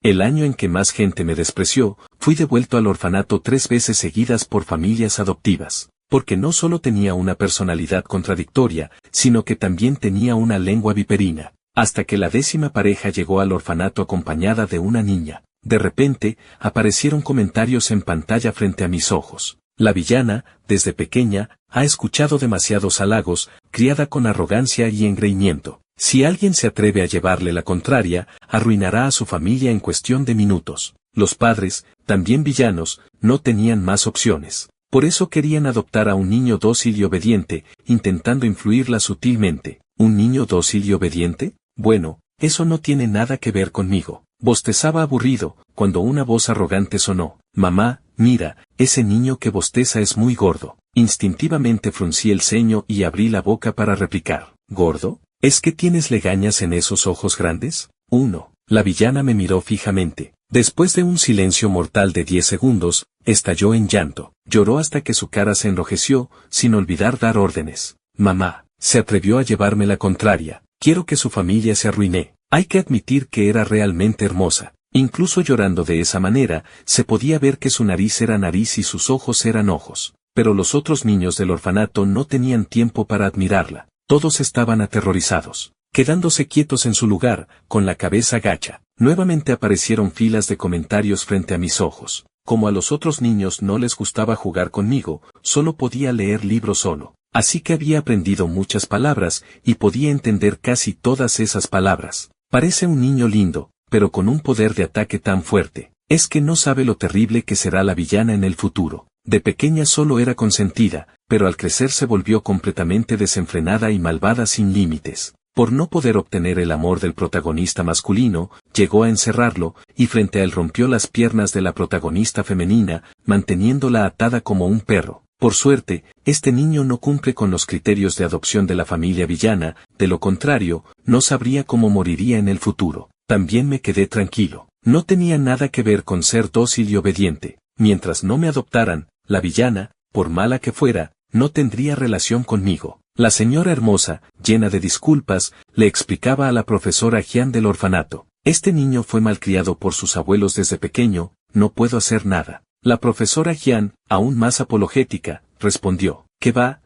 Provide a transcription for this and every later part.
El año en que más gente me despreció, fui devuelto al orfanato 3 veces seguidas por familias adoptivas, porque no solo tenía una personalidad contradictoria, sino que también tenía una lengua viperina, hasta que la 10ª pareja llegó al orfanato acompañada de una niña. De repente, aparecieron comentarios en pantalla frente a mis ojos. La villana, desde pequeña, ha escuchado demasiados halagos, criada con arrogancia y engreimiento. Si alguien se atreve a llevarle la contraria, arruinará a su familia en cuestión de minutos. Los padres, también villanos, no tenían más opciones. Por eso querían adoptar a un niño dócil y obediente, intentando influirla sutilmente. ¿Un niño dócil y obediente? Bueno, eso no tiene nada que ver conmigo. Bostezaba aburrido, cuando una voz arrogante sonó. Mamá, mira, ese niño que bosteza es muy gordo. Instintivamente fruncí el ceño y abrí la boca para replicar. ¿Gordo? ¿Es que tienes legañas en esos ojos grandes? 1. La villana me miró fijamente. Después de un silencio mortal de 10 segundos, estalló en llanto. Lloró hasta que su cara se enrojeció, sin olvidar dar órdenes. Mamá, se atrevió a llevarme la contraria. Quiero que su familia se arruine. Hay que admitir que era realmente hermosa. Incluso llorando de esa manera, se podía ver que su nariz era nariz y sus ojos eran ojos. Pero los otros niños del orfanato no tenían tiempo para admirarla. Todos estaban aterrorizados, quedándose quietos en su lugar, con la cabeza gacha. Nuevamente aparecieron filas de comentarios frente a mis ojos. Como a los otros niños no les gustaba jugar conmigo, solo podía leer libros solo. Así que había aprendido muchas palabras, y podía entender casi todas esas palabras. Parece un niño lindo, pero con un poder de ataque tan fuerte. Es que no sabe lo terrible que será la villana en el futuro. De pequeña solo era consentida, pero al crecer se volvió completamente desenfrenada y malvada sin límites. Por no poder obtener el amor del protagonista masculino, llegó a encerrarlo, y frente a él rompió las piernas de la protagonista femenina, manteniéndola atada como un perro. Por suerte, este niño no cumple con los criterios de adopción de la familia villana, de lo contrario, no sabría cómo moriría en el futuro. También me quedé tranquilo. No tenía nada que ver con ser dócil y obediente. Mientras no me adoptaran, la villana, por mala que fuera, no tendría relación conmigo. La señora hermosa, llena de disculpas, le explicaba a la profesora Jian del orfanato. Este niño fue malcriado por sus abuelos desde pequeño, no puedo hacer nada. La profesora Jian, aún más apologética, respondió. ¿Qué va?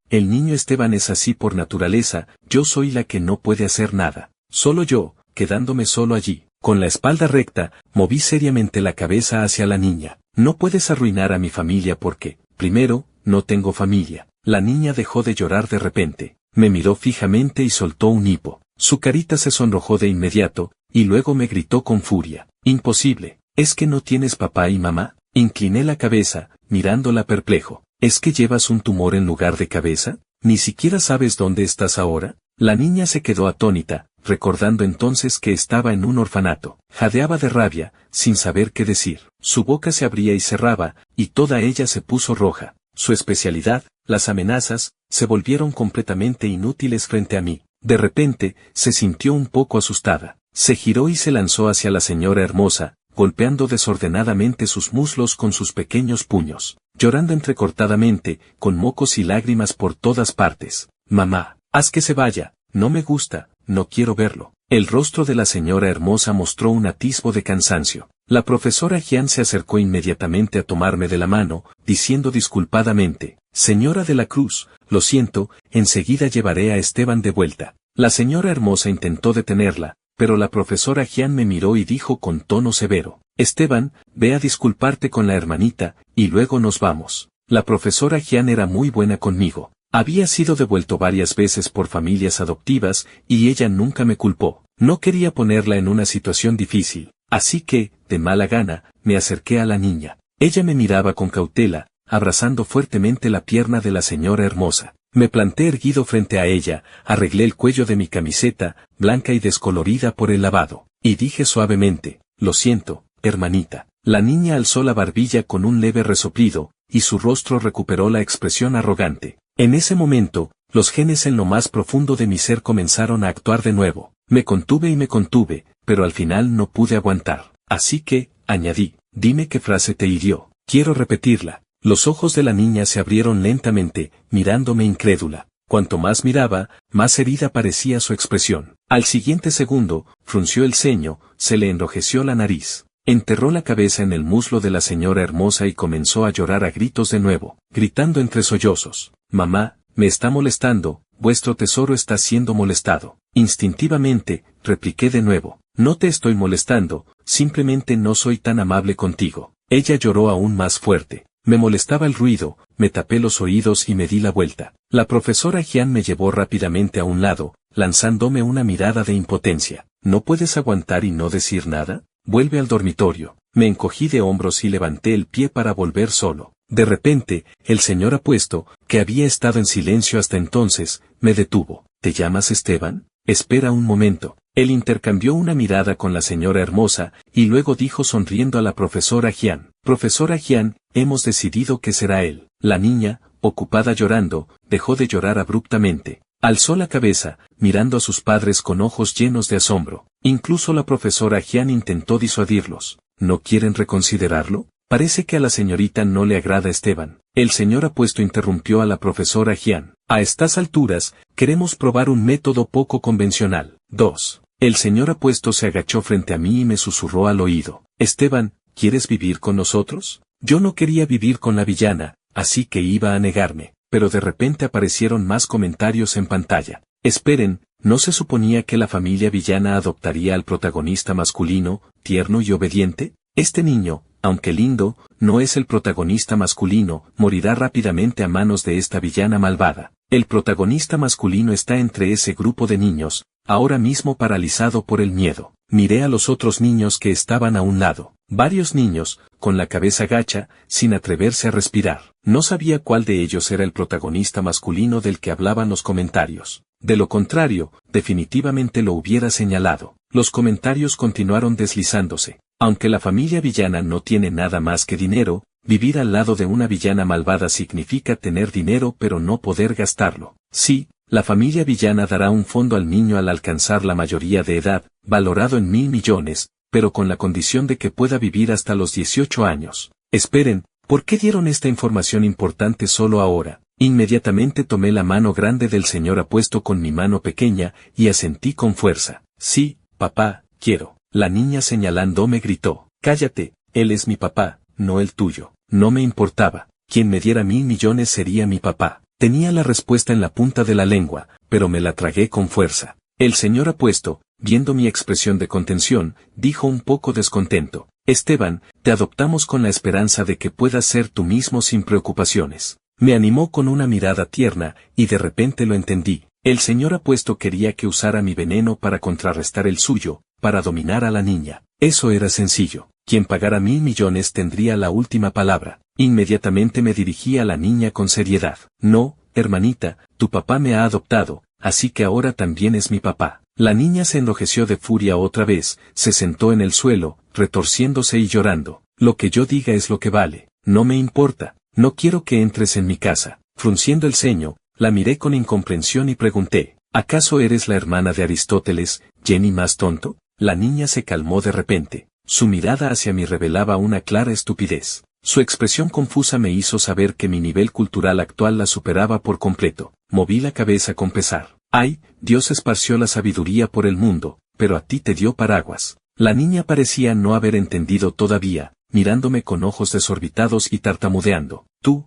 El niño Esteban es así por naturaleza, yo soy la que no puede hacer nada. Solo yo, quedándome solo allí. Con la espalda recta, moví seriamente la cabeza hacia la niña. No puedes arruinar a mi familia porque, primero, no tengo familia. La niña dejó de llorar de repente. Me miró fijamente y soltó un hipo. Su carita se sonrojó de inmediato, y luego me gritó con furia. Imposible. ¿Es que no tienes papá y mamá? Incliné la cabeza, mirándola perplejo. ¿Es que llevas un tumor en lugar de cabeza? ¿Ni siquiera sabes dónde estás ahora? La niña se quedó atónita, recordando entonces que estaba en un orfanato. Jadeaba de rabia, sin saber qué decir. Su boca se abría y cerraba, y toda ella se puso roja. Su especialidad, las amenazas, se volvieron completamente inútiles frente a mí. De repente, se sintió un poco asustada. Se giró y se lanzó hacia la señora hermosa, golpeando desordenadamente sus muslos con sus pequeños puños, llorando entrecortadamente, con mocos y lágrimas por todas partes. Mamá, haz que se vaya, no me gusta, no quiero verlo. El rostro de la señora hermosa mostró un atisbo de cansancio. La profesora Jian se acercó inmediatamente a tomarme de la mano, diciendo disculpadamente, señora de la Cruz, lo siento, enseguida llevaré a Esteban de vuelta. La señora hermosa intentó detenerla, pero la profesora Jian me miró y dijo con tono severo, Esteban, ve a disculparte con la hermanita, y luego nos vamos. La profesora Jian era muy buena conmigo. Había sido devuelto varias veces por familias adoptivas, y ella nunca me culpó. No quería ponerla en una situación difícil, así que, de mala gana, me acerqué a la niña. Ella me miraba con cautela, abrazando fuertemente la pierna de la señora hermosa. Me planté erguido frente a ella, arreglé el cuello de mi camiseta, blanca y descolorida por el lavado, y dije suavemente, lo siento, hermanita. La niña alzó la barbilla con un leve resoplido, y su rostro recuperó la expresión arrogante. En ese momento, los genes en lo más profundo de mi ser comenzaron a actuar de nuevo. Me contuve, pero al final no pude aguantar. Así que, añadí, dime qué frase te hirió. Quiero repetirla. Los ojos de la niña se abrieron lentamente, mirándome incrédula. Cuanto más miraba, más herida parecía su expresión. Al siguiente segundo, frunció el ceño, se le enrojeció la nariz. Enterró la cabeza en el muslo de la señora hermosa y comenzó a llorar a gritos de nuevo, gritando entre sollozos: «Mamá, me está molestando, vuestro tesoro está siendo molestado». Instintivamente, repliqué de nuevo: «No te estoy molestando, simplemente no soy tan amable contigo». Ella lloró aún más fuerte. Me molestaba el ruido, me tapé los oídos y me di la vuelta. La profesora Jian me llevó rápidamente a un lado, lanzándome una mirada de impotencia. «¿No puedes aguantar y no decir nada? Vuelve al dormitorio». Me encogí de hombros y levanté el pie para volver solo. De repente, el señor apuesto, que había estado en silencio hasta entonces, me detuvo. «¿Te llamas Esteban? Espera un momento». Él intercambió una mirada con la señora hermosa, y luego dijo sonriendo a la profesora Jian: «Profesora Jian, hemos decidido que será él». La niña, ocupada llorando, dejó de llorar abruptamente. Alzó la cabeza, mirando a sus padres con ojos llenos de asombro. Incluso la profesora Jian intentó disuadirlos. «¿No quieren reconsiderarlo? Parece que a la señorita no le agrada Esteban». El señor apuesto interrumpió a la profesora Jian: «A estas alturas, queremos probar un método poco convencional». 2. El señor apuesto se agachó frente a mí y me susurró al oído: «Esteban, ¿quieres vivir con nosotros?». Yo no quería vivir con la villana, así que iba a negarme, pero de repente aparecieron más comentarios en pantalla. «Esperen, ¿no se suponía que la familia villana adoptaría al protagonista masculino, tierno y obediente? Este niño, aunque lindo, no es el protagonista masculino, morirá rápidamente a manos de esta villana malvada. El protagonista masculino está entre ese grupo de niños, ahora mismo paralizado por el miedo». Miré a los otros niños que estaban a un lado. Varios niños, con la cabeza gacha, sin atreverse a respirar. No sabía cuál de ellos era el protagonista masculino del que hablaban los comentarios. De lo contrario, definitivamente lo hubiera señalado. Los comentarios continuaron deslizándose. Aunque la familia villana no tiene nada más que dinero, vivir al lado de una villana malvada significa tener dinero pero no poder gastarlo. Sí, la familia villana dará un fondo al niño al alcanzar la mayoría de edad, valorado en 1.000 millones, pero con la condición de que pueda vivir hasta los 18 años. Esperen, ¿por qué dieron esta información importante solo ahora? Inmediatamente tomé la mano grande del señor apuesto con mi mano pequeña y asentí con fuerza. «Sí, papá, quiero». La niña señalándome gritó: «Cállate, él es mi papá, no el tuyo». No me importaba. Quien me diera 1.000 millones sería mi papá. Tenía la respuesta en la punta de la lengua, pero me la tragué con fuerza. El señor apuesto, viendo mi expresión de contención, dijo un poco descontento: «Esteban, te adoptamos con la esperanza de que puedas ser tú mismo sin preocupaciones». Me animó con una mirada tierna, y de repente lo entendí. El señor apuesto quería que usara mi veneno para contrarrestar el suyo, para dominar a la niña. Eso era sencillo. Quien pagara 1.000 millones tendría la última palabra. Inmediatamente me dirigí a la niña con seriedad. «No, hermanita, tu papá me ha adoptado, así que ahora también es mi papá». La niña se enrojeció de furia otra vez, se sentó en el suelo, retorciéndose y llorando. «Lo que yo diga es lo que vale. No me importa. No quiero que entres en mi casa». Frunciendo el ceño, la miré con incomprensión y pregunté: «¿Acaso eres la hermana de Aristóteles, Jenny más tonto?». La niña se calmó de repente. Su mirada hacia mí revelaba una clara estupidez. Su expresión confusa me hizo saber que mi nivel cultural actual la superaba por completo. Moví la cabeza con pesar. «Ay, Dios esparció la sabiduría por el mundo, pero a ti te dio paraguas». La niña parecía no haber entendido todavía, mirándome con ojos desorbitados y tartamudeando. Tú,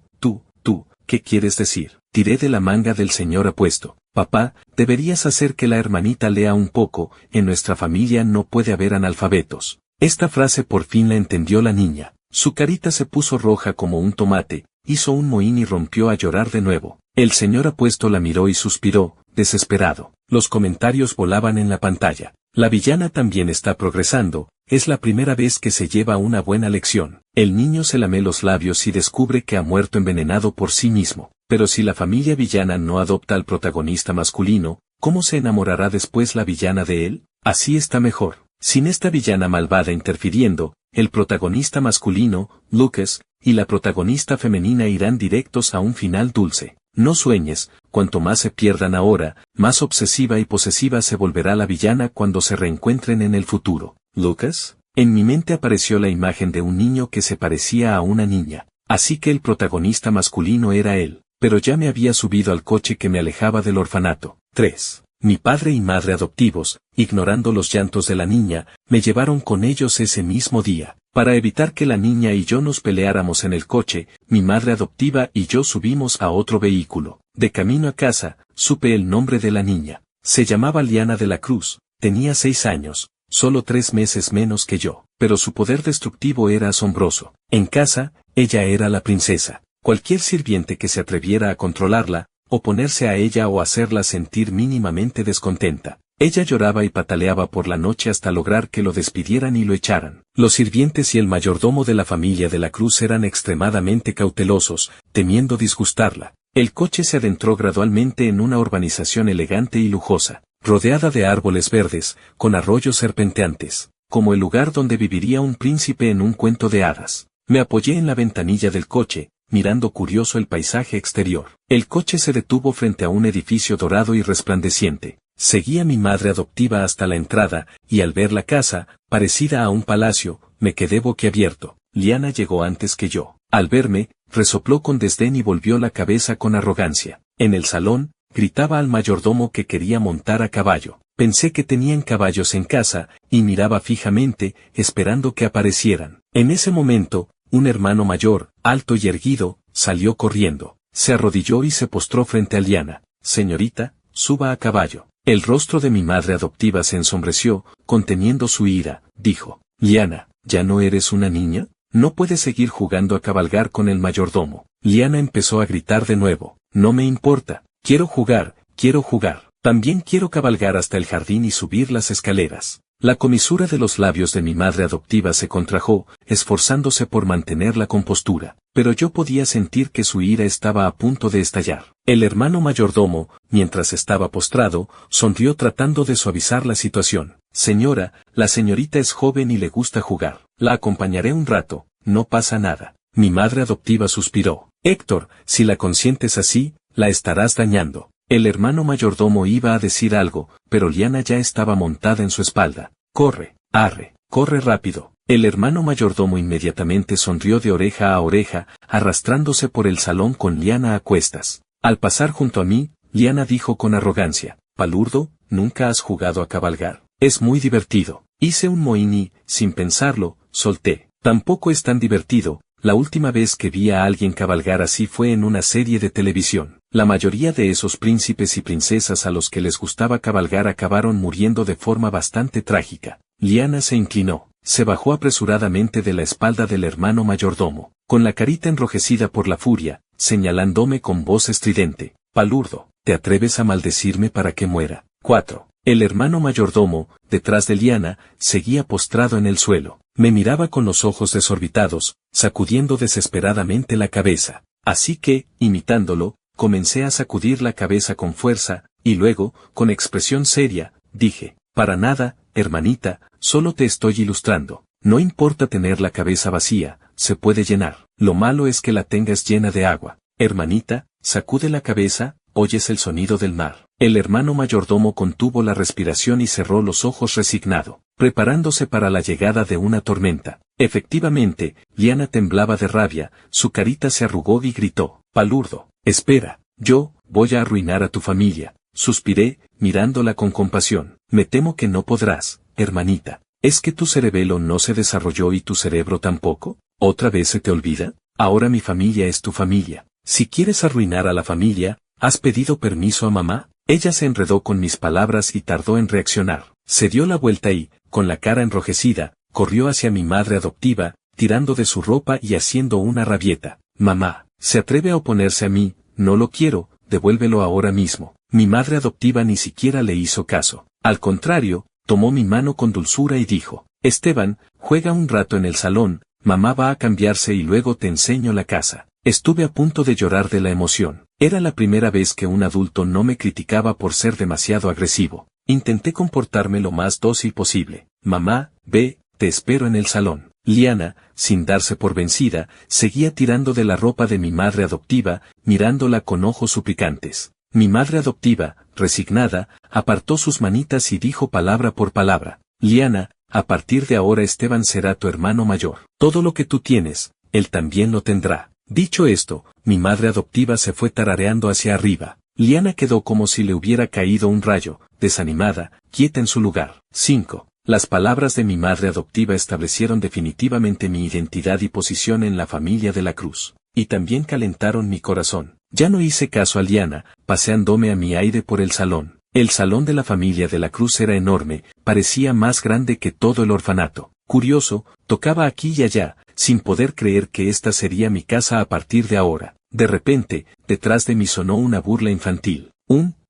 ¿qué quieres decir?». Tiré de la manga del señor apuesto. «Papá, deberías hacer que la hermanita lea un poco, en nuestra familia no puede haber analfabetos». Esta frase por fin la entendió la niña. Su carita se puso roja como un tomate, hizo un mohín y rompió a llorar de nuevo. El señor apuesto la miró y suspiró, desesperado. Los comentarios volaban en la pantalla. «La villana también está progresando, es la primera vez que se lleva una buena lección». El niño se lame los labios y descubre que ha muerto envenenado por sí mismo. Pero si la familia villana no adopta al protagonista masculino, ¿cómo se enamorará después la villana de él? Así está mejor. Sin esta villana malvada interfiriendo, el protagonista masculino, Lucas, y la protagonista femenina irán directos a un final dulce. No sueñes, cuanto más se pierdan ahora, más obsesiva y posesiva se volverá la villana cuando se reencuentren en el futuro. ¿Lucas? En mi mente apareció la imagen de un niño que se parecía a una niña. Así que el protagonista masculino era él. pero ya me había subido al coche que me alejaba del orfanato. 3. Mi padre y madre adoptivos, ignorando los llantos de la niña, me llevaron con ellos ese mismo día. Para evitar que la niña y yo nos peleáramos en el coche, mi madre adoptiva y yo subimos a otro vehículo. De camino a casa, supe el nombre de la niña. Se llamaba Liana de la Cruz, tenía 6 años, solo 3 meses menos que yo, pero su poder destructivo era asombroso. En casa, ella era la princesa. Cualquier sirviente que se atreviera a controlarla, oponerse a ella o hacerla sentir mínimamente descontenta. Ella lloraba y pataleaba por la noche hasta lograr que lo despidieran y lo echaran. Los sirvientes y el mayordomo de la familia de la Cruz eran extremadamente cautelosos, temiendo disgustarla. El coche se adentró gradualmente en una urbanización elegante y lujosa, rodeada de árboles verdes, con arroyos serpenteantes, como el lugar donde viviría un príncipe en un cuento de hadas. Me apoyé en la ventanilla del coche, mirando curioso el paisaje exterior. El coche se detuvo frente a un edificio dorado y resplandeciente. Seguí a mi madre adoptiva hasta la entrada, y al ver la casa, parecida a un palacio, me quedé boquiabierto. Liana llegó antes que yo. Al verme, resopló con desdén y volvió la cabeza con arrogancia. En el salón, gritaba al mayordomo que quería montar a caballo. Pensé que tenían caballos en casa, y miraba fijamente, esperando que aparecieran. En ese momento, un hermano mayor, alto y erguido, salió corriendo. Se arrodilló y se postró frente a Liana. Señorita, suba a caballo. El rostro de mi madre adoptiva se ensombreció, conteniendo su ira. Dijo, Liana, ¿ya no eres una niña? No puedes seguir jugando a cabalgar con el mayordomo. Liana empezó a gritar de nuevo. No me importa. Quiero jugar, quiero jugar. También quiero cabalgar hasta el jardín y subir las escaleras. La comisura de los labios de mi madre adoptiva se contrajo, esforzándose por mantener la compostura, pero yo podía sentir que su ira estaba a punto de estallar. El hermano mayordomo, mientras estaba postrado, sonrió tratando de suavizar la situación. Señora, la señorita es joven y le gusta jugar. La acompañaré un rato, no pasa nada. Mi madre adoptiva suspiró. Héctor, si la consientes así, la estarás dañando. El hermano mayordomo iba a decir algo, pero Liana ya estaba montada en su espalda. Corre, arre, corre rápido. El hermano mayordomo inmediatamente sonrió de oreja a oreja, arrastrándose por el salón con Liana a cuestas. Al pasar junto a mí, Liana dijo con arrogancia, Palurdo, nunca has jugado a cabalgar. Es muy divertido. Hice un mohín y, sin pensarlo, solté. Tampoco es tan divertido. La última vez que vi a alguien cabalgar así fue en una serie de televisión. La mayoría de esos príncipes y princesas a los que les gustaba cabalgar acabaron muriendo de forma bastante trágica. Liana se inclinó, se bajó apresuradamente de la espalda del hermano mayordomo, con la carita enrojecida por la furia, señalándome con voz estridente. Palurdo, ¿te atreves a maldecirme para que muera? 4. El hermano mayordomo, detrás de Liana, seguía postrado en el suelo. Me miraba con los ojos desorbitados, sacudiendo desesperadamente la cabeza. Así que, imitándolo, comencé a sacudir la cabeza con fuerza, y luego, con expresión seria, dije, para nada, hermanita, solo te estoy ilustrando. No importa tener la cabeza vacía, se puede llenar. Lo malo es que la tengas llena de agua. Hermanita, sacude la cabeza, oyes el sonido del mar. El hermano mayordomo contuvo la respiración y cerró los ojos resignado, preparándose para la llegada de una tormenta. Efectivamente, Liana temblaba de rabia, su carita se arrugó y gritó, Palurdo, espera, yo, voy a arruinar a tu familia. Suspiré, mirándola con compasión. Me temo que no podrás, hermanita. ¿Es que tu cerebelo no se desarrolló y tu cerebro tampoco? ¿Otra vez se te olvida? Ahora mi familia es tu familia. Si quieres arruinar a la familia, ¿has pedido permiso a mamá? Ella se enredó con mis palabras y tardó en reaccionar. Se dio la vuelta y, con la cara enrojecida, corrió hacia mi madre adoptiva, tirando de su ropa y haciendo una rabieta. Mamá, se atreve a oponerse a mí, no lo quiero, devuélvelo ahora mismo. Mi madre adoptiva ni siquiera le hizo caso. Al contrario, tomó mi mano con dulzura y dijo, Esteban, juega un rato en el salón, mamá va a cambiarse y luego te enseño la casa. Estuve a punto de llorar de la emoción. Era la primera vez que un adulto no me criticaba por ser demasiado agresivo. Intenté comportarme lo más dócil posible. Mamá, ve, te espero en el salón. Liana, sin darse por vencida, seguía tirando de la ropa de mi madre adoptiva, mirándola con ojos suplicantes. Mi madre adoptiva, resignada, apartó sus manitas y dijo palabra por palabra. Liana, a partir de ahora Esteban será tu hermano mayor. Todo lo que tú tienes, él también lo tendrá. Dicho esto, mi madre adoptiva se fue tarareando hacia arriba. Liana quedó como si le hubiera caído un rayo, desanimada, quieta en su lugar. 5. Las palabras de mi madre adoptiva establecieron definitivamente mi identidad y posición en la familia de la Cruz. Y también calentaron mi corazón. Ya no hice caso a Liana, paseándome a mi aire por el salón. El salón de la familia de la Cruz era enorme, parecía más grande que todo el orfanato. Curioso, tocaba aquí y allá, sin poder creer que esta sería mi casa a partir de ahora. De repente, detrás de mí sonó una burla infantil.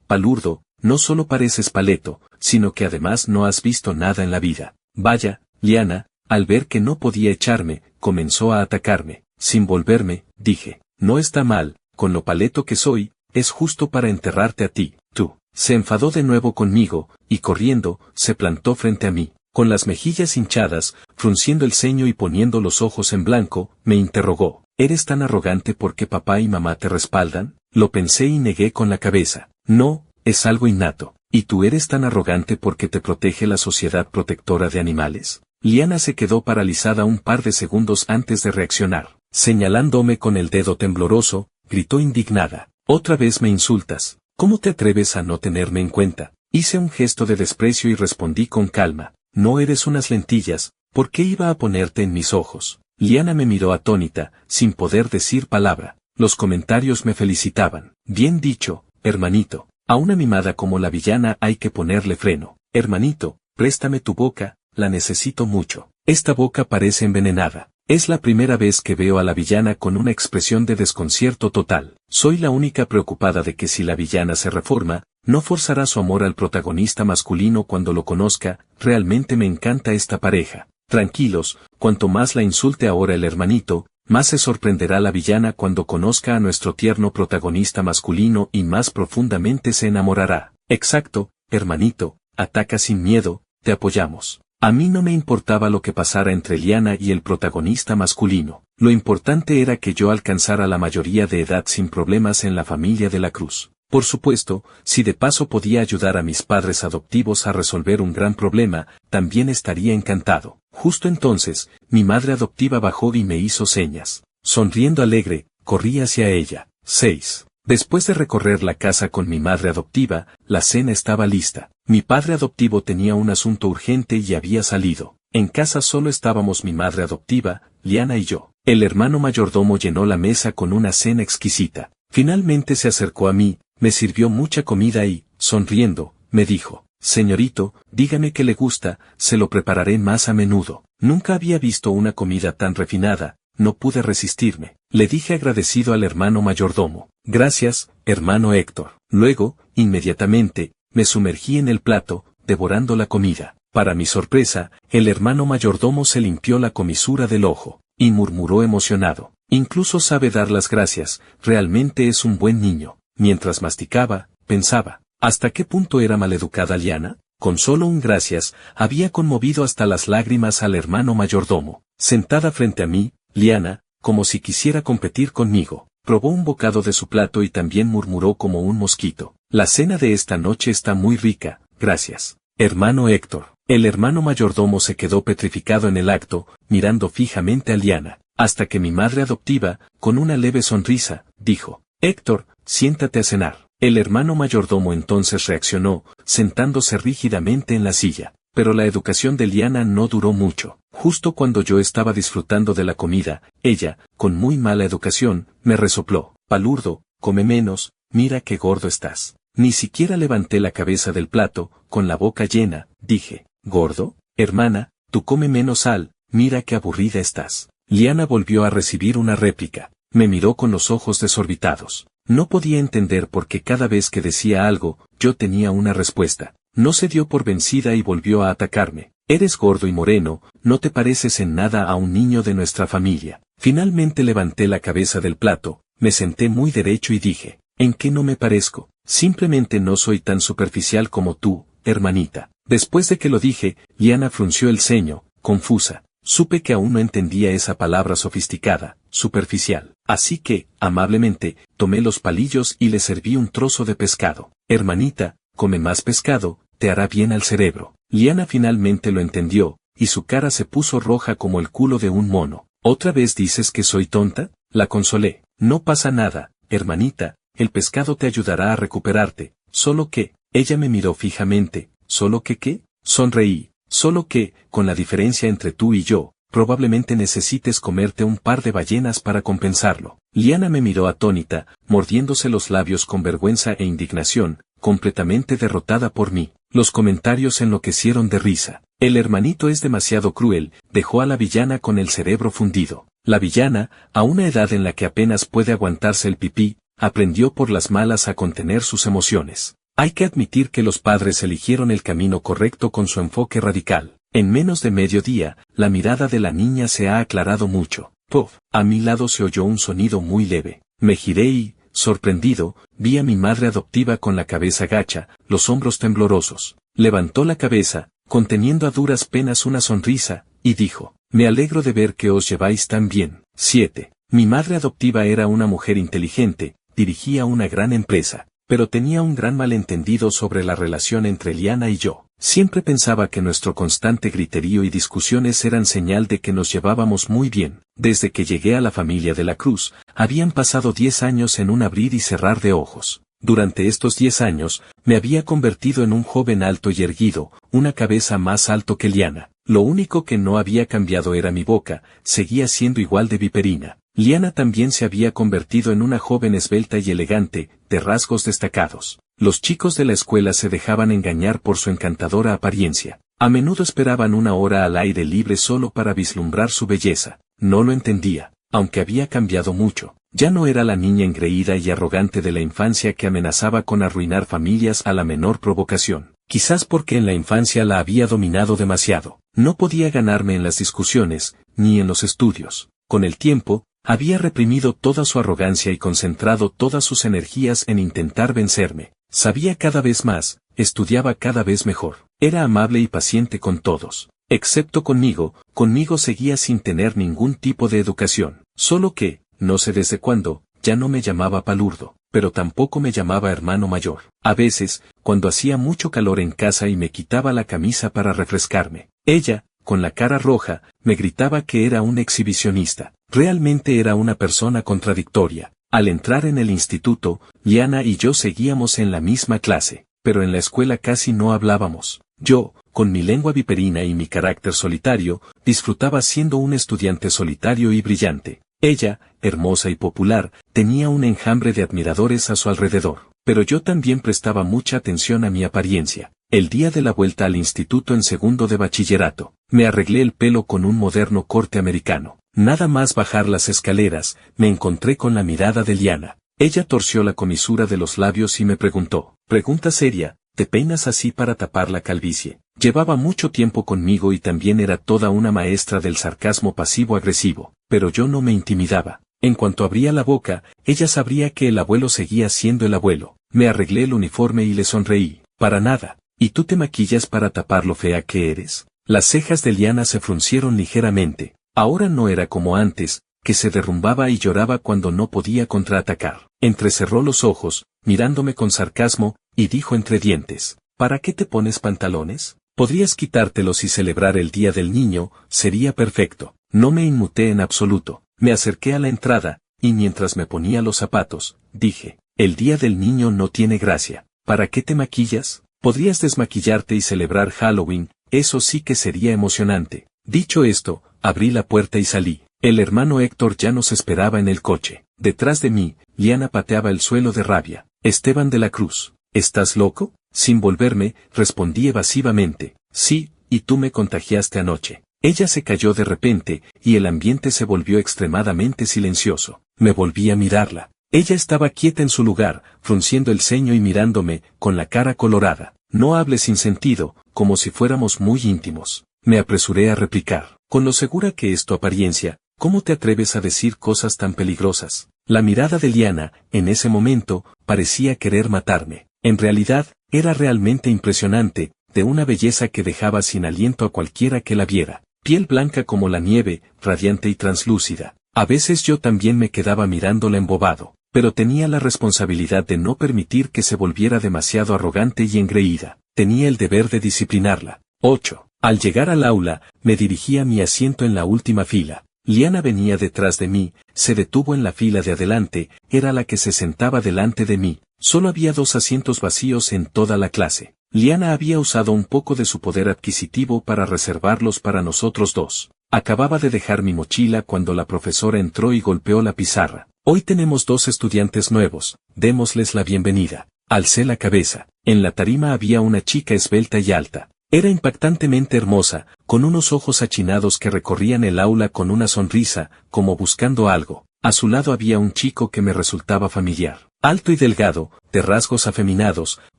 Palurdo, no solo pareces paleto, sino que además no has visto nada en la vida. Vaya, Liana, al ver que no podía echarme, comenzó a atacarme. Sin volverme, dije, no está mal, con lo paleto que soy, es justo para enterrarte a ti, tú. Se enfadó de nuevo conmigo, y corriendo, se plantó frente a mí. Con las mejillas hinchadas, frunciendo el ceño y poniendo los ojos en blanco, me interrogó. ¿Eres tan arrogante porque papá y mamá te respaldan? Lo pensé y negué con la cabeza. No, es algo innato. ¿Y tú eres tan arrogante porque te protege la Sociedad Protectora de Animales? Liana se quedó paralizada un par de segundos antes de reaccionar. Señalándome con el dedo tembloroso, gritó indignada. Otra vez me insultas. ¿Cómo te atreves a no tenerme en cuenta? Hice un gesto de desprecio y respondí con calma. No eres unas lentillas, ¿por qué iba a ponerte en mis ojos? Liana me miró atónita, sin poder decir palabra. Los comentarios me felicitaban. Bien dicho, hermanito. A una mimada como la villana hay que ponerle freno. Hermanito, préstame tu boca, la necesito mucho. Esta boca parece envenenada. Es la primera vez que veo a la villana con una expresión de desconcierto total. Soy la única preocupada de que si la villana se reforma, no forzará su amor al protagonista masculino cuando lo conozca. Realmente me encanta esta pareja. Tranquilos, cuanto más la insulte ahora el hermanito, más se sorprenderá la villana cuando conozca a nuestro tierno protagonista masculino y más profundamente se enamorará. Exacto, hermanito, ataca sin miedo, te apoyamos. A mí no me importaba lo que pasara entre Liana y el protagonista masculino. Lo importante era que yo alcanzara la mayoría de edad sin problemas en la familia de la Cruz. Por supuesto, si de paso podía ayudar a mis padres adoptivos a resolver un gran problema, también estaría encantado. Justo entonces, mi madre adoptiva bajó y me hizo señas. Sonriendo alegre, corrí hacia ella. 6. Después de recorrer la casa con mi madre adoptiva, la cena estaba lista. Mi padre adoptivo tenía un asunto urgente y había salido. En casa solo estábamos mi madre adoptiva, Liana y yo. El hermano mayordomo llenó la mesa con una cena exquisita. Finalmente se acercó a mí, me sirvió mucha comida y, sonriendo, me dijo, señorito, dígame qué le gusta, se lo prepararé más a menudo. Nunca había visto una comida tan refinada, no pude resistirme. Le dije agradecido al hermano mayordomo. Gracias, hermano Héctor. Luego, inmediatamente, me sumergí en el plato, devorando la comida. Para mi sorpresa, el hermano mayordomo se limpió la comisura del ojo, y murmuró emocionado. Incluso sabe dar las gracias, realmente es un buen niño. Mientras masticaba, pensaba, ¿hasta qué punto era maleducada Liana? Con solo un gracias, había conmovido hasta las lágrimas al hermano mayordomo. Sentada frente a mí, Liana, como si quisiera competir conmigo, probó un bocado de su plato y también murmuró como un mosquito. La cena de esta noche está muy rica, gracias. Hermano Héctor. El hermano mayordomo se quedó petrificado en el acto, mirando fijamente a Liana, hasta que mi madre adoptiva, con una leve sonrisa, dijo, Héctor, siéntate a cenar. El hermano mayordomo entonces reaccionó, sentándose rígidamente en la silla. Pero la educación de Liana no duró mucho. Justo cuando yo estaba disfrutando de la comida, ella, con muy mala educación, me resopló. Palurdo, come menos, mira qué gordo estás. Ni siquiera levanté la cabeza del plato, con la boca llena, dije, ¿gordo? Hermana, tú come menos sal, mira qué aburrida estás. Liana volvió a recibir una réplica. Me miró con los ojos desorbitados. No podía entender por qué cada vez que decía algo, yo tenía una respuesta. No se dio por vencida y volvió a atacarme. Eres gordo y moreno, no te pareces en nada a un niño de nuestra familia. Finalmente levanté la cabeza del plato, me senté muy derecho y dije, ¿en qué no me parezco? Simplemente no soy tan superficial como tú, hermanita. Después de que lo dije, Liana frunció el ceño, confusa. Supe que aún no entendía esa palabra sofisticada, superficial. Así que, amablemente, tomé los palillos y le serví un trozo de pescado. Hermanita, come más pescado, te hará bien al cerebro. Liana finalmente lo entendió, y su cara se puso roja como el culo de un mono. ¿Otra vez dices que soy tonta? La consolé. No pasa nada, hermanita, el pescado te ayudará a recuperarte, solo que, ella me miró fijamente, ¿solo que qué? Sonreí, solo que, con la diferencia entre tú y yo, probablemente necesites comerte un par de ballenas para compensarlo. Liana me miró atónita, mordiéndose los labios con vergüenza e indignación, completamente derrotada por mí. Los comentarios enloquecieron de risa. El hermanito es demasiado cruel, dejó a la villana con el cerebro fundido. La villana, a una edad en la que apenas puede aguantarse el pipí, aprendió por las malas a contener sus emociones. Hay que admitir que los padres eligieron el camino correcto con su enfoque radical. En menos de medio día, la mirada de la niña se ha aclarado mucho. Puff, a mi lado se oyó un sonido muy leve. Me giré y, sorprendido, vi a mi madre adoptiva con la cabeza gacha, los hombros temblorosos. Levantó la cabeza, conteniendo a duras penas una sonrisa, y dijo, me alegro de ver que os lleváis tan bien. 7. Mi madre adoptiva era una mujer inteligente, dirigía una gran empresa, pero tenía un gran malentendido sobre la relación entre Liana y yo. Siempre pensaba que nuestro constante griterío y discusiones eran señal de que nos llevábamos muy bien. Desde que llegué a la familia de la Cruz, habían pasado 10 años en un abrir y cerrar de ojos. Durante estos 10 años, me había convertido en un joven alto y erguido, una cabeza más alto que Liana. Lo único que no había cambiado era mi boca, seguía siendo igual de viperina. Liana también se había convertido en una joven esbelta y elegante, de rasgos destacados. Los chicos de la escuela se dejaban engañar por su encantadora apariencia. A menudo esperaban una hora al aire libre solo para vislumbrar su belleza. No lo entendía, aunque había cambiado mucho. Ya no era la niña engreída y arrogante de la infancia que amenazaba con arruinar familias a la menor provocación. Quizás porque en la infancia la había dominado demasiado. No podía ganarme en las discusiones, ni en los estudios. Con el tiempo, había reprimido toda su arrogancia y concentrado todas sus energías en intentar vencerme. Sabía cada vez más, estudiaba cada vez mejor. Era amable y paciente con todos. Excepto conmigo seguía sin tener ningún tipo de educación. Solo que, no sé desde cuándo, ya no me llamaba palurdo, pero tampoco me llamaba hermano mayor. A veces, cuando hacía mucho calor en casa y me quitaba la camisa para refrescarme, ella, con la cara roja, me gritaba que era un exhibicionista. Realmente era una persona contradictoria. Al entrar en el instituto, Liana y yo seguíamos en la misma clase, pero en la escuela casi no hablábamos. Yo, con mi lengua viperina y mi carácter solitario, disfrutaba siendo un estudiante solitario y brillante. Ella, hermosa y popular, tenía un enjambre de admiradores a su alrededor, pero yo también prestaba mucha atención a mi apariencia. El día de la vuelta al instituto en segundo de bachillerato, me arreglé el pelo con un moderno corte americano. Nada más bajar las escaleras, me encontré con la mirada de Liana. Ella torció la comisura de los labios y me preguntó, pregunta seria, ¿te peinas así para tapar la calvicie? Llevaba mucho tiempo conmigo y también era toda una maestra del sarcasmo pasivo-agresivo, pero yo no me intimidaba. En cuanto abría la boca, ella sabría que el abuelo seguía siendo el abuelo. Me arreglé el uniforme y le sonreí. Para nada. ¿Y tú te maquillas para tapar lo fea que eres? Las cejas de Liana se fruncieron ligeramente. Ahora no era como antes, que se derrumbaba y lloraba cuando no podía contraatacar. Entrecerró los ojos, mirándome con sarcasmo, y dijo entre dientes, ¿para qué te pones pantalones? Podrías quitártelos y celebrar el Día del Niño, sería perfecto. No me inmuté en absoluto. Me acerqué a la entrada, y mientras me ponía los zapatos, dije, el Día del Niño no tiene gracia. ¿Para qué te maquillas? Podrías desmaquillarte y celebrar Halloween, eso sí que sería emocionante. Dicho esto, abrí la puerta y salí. El hermano Héctor ya nos esperaba en el coche. Detrás de mí, Liana pateaba el suelo de rabia. Esteban de la Cruz, ¿estás loco? Sin volverme, respondí evasivamente. Sí, y tú me contagiaste anoche. Ella se calló de repente, y el ambiente se volvió extremadamente silencioso. Me volví a mirarla. Ella estaba quieta en su lugar, frunciendo el ceño y mirándome, con la cara colorada. No hables sin sentido, como si fuéramos muy íntimos. Me apresuré a replicar. Con lo segura que es tu apariencia, ¿cómo te atreves a decir cosas tan peligrosas? La mirada de Liana, en ese momento, parecía querer matarme. En realidad, era realmente impresionante, de una belleza que dejaba sin aliento a cualquiera que la viera. Piel blanca como la nieve, radiante y translúcida. A veces yo también me quedaba mirándola embobado, pero tenía la responsabilidad de no permitir que se volviera demasiado arrogante y engreída. Tenía el deber de disciplinarla. 8. Al llegar al aula, me dirigí a mi asiento en la última fila. Liana venía detrás de mí, se detuvo en la fila de adelante, era la que se sentaba delante de mí. Solo había 2 asientos vacíos en toda la clase. Liana había usado un poco de su poder adquisitivo para reservarlos para nosotros dos. Acababa de dejar mi mochila cuando la profesora entró y golpeó la pizarra. Hoy tenemos 2 estudiantes nuevos, démosles la bienvenida. Alcé la cabeza. En la tarima había una chica esbelta y alta. Era impactantemente hermosa, con unos ojos achinados que recorrían el aula con una sonrisa, como buscando algo. A su lado había un chico que me resultaba familiar. Alto y delgado, de rasgos afeminados,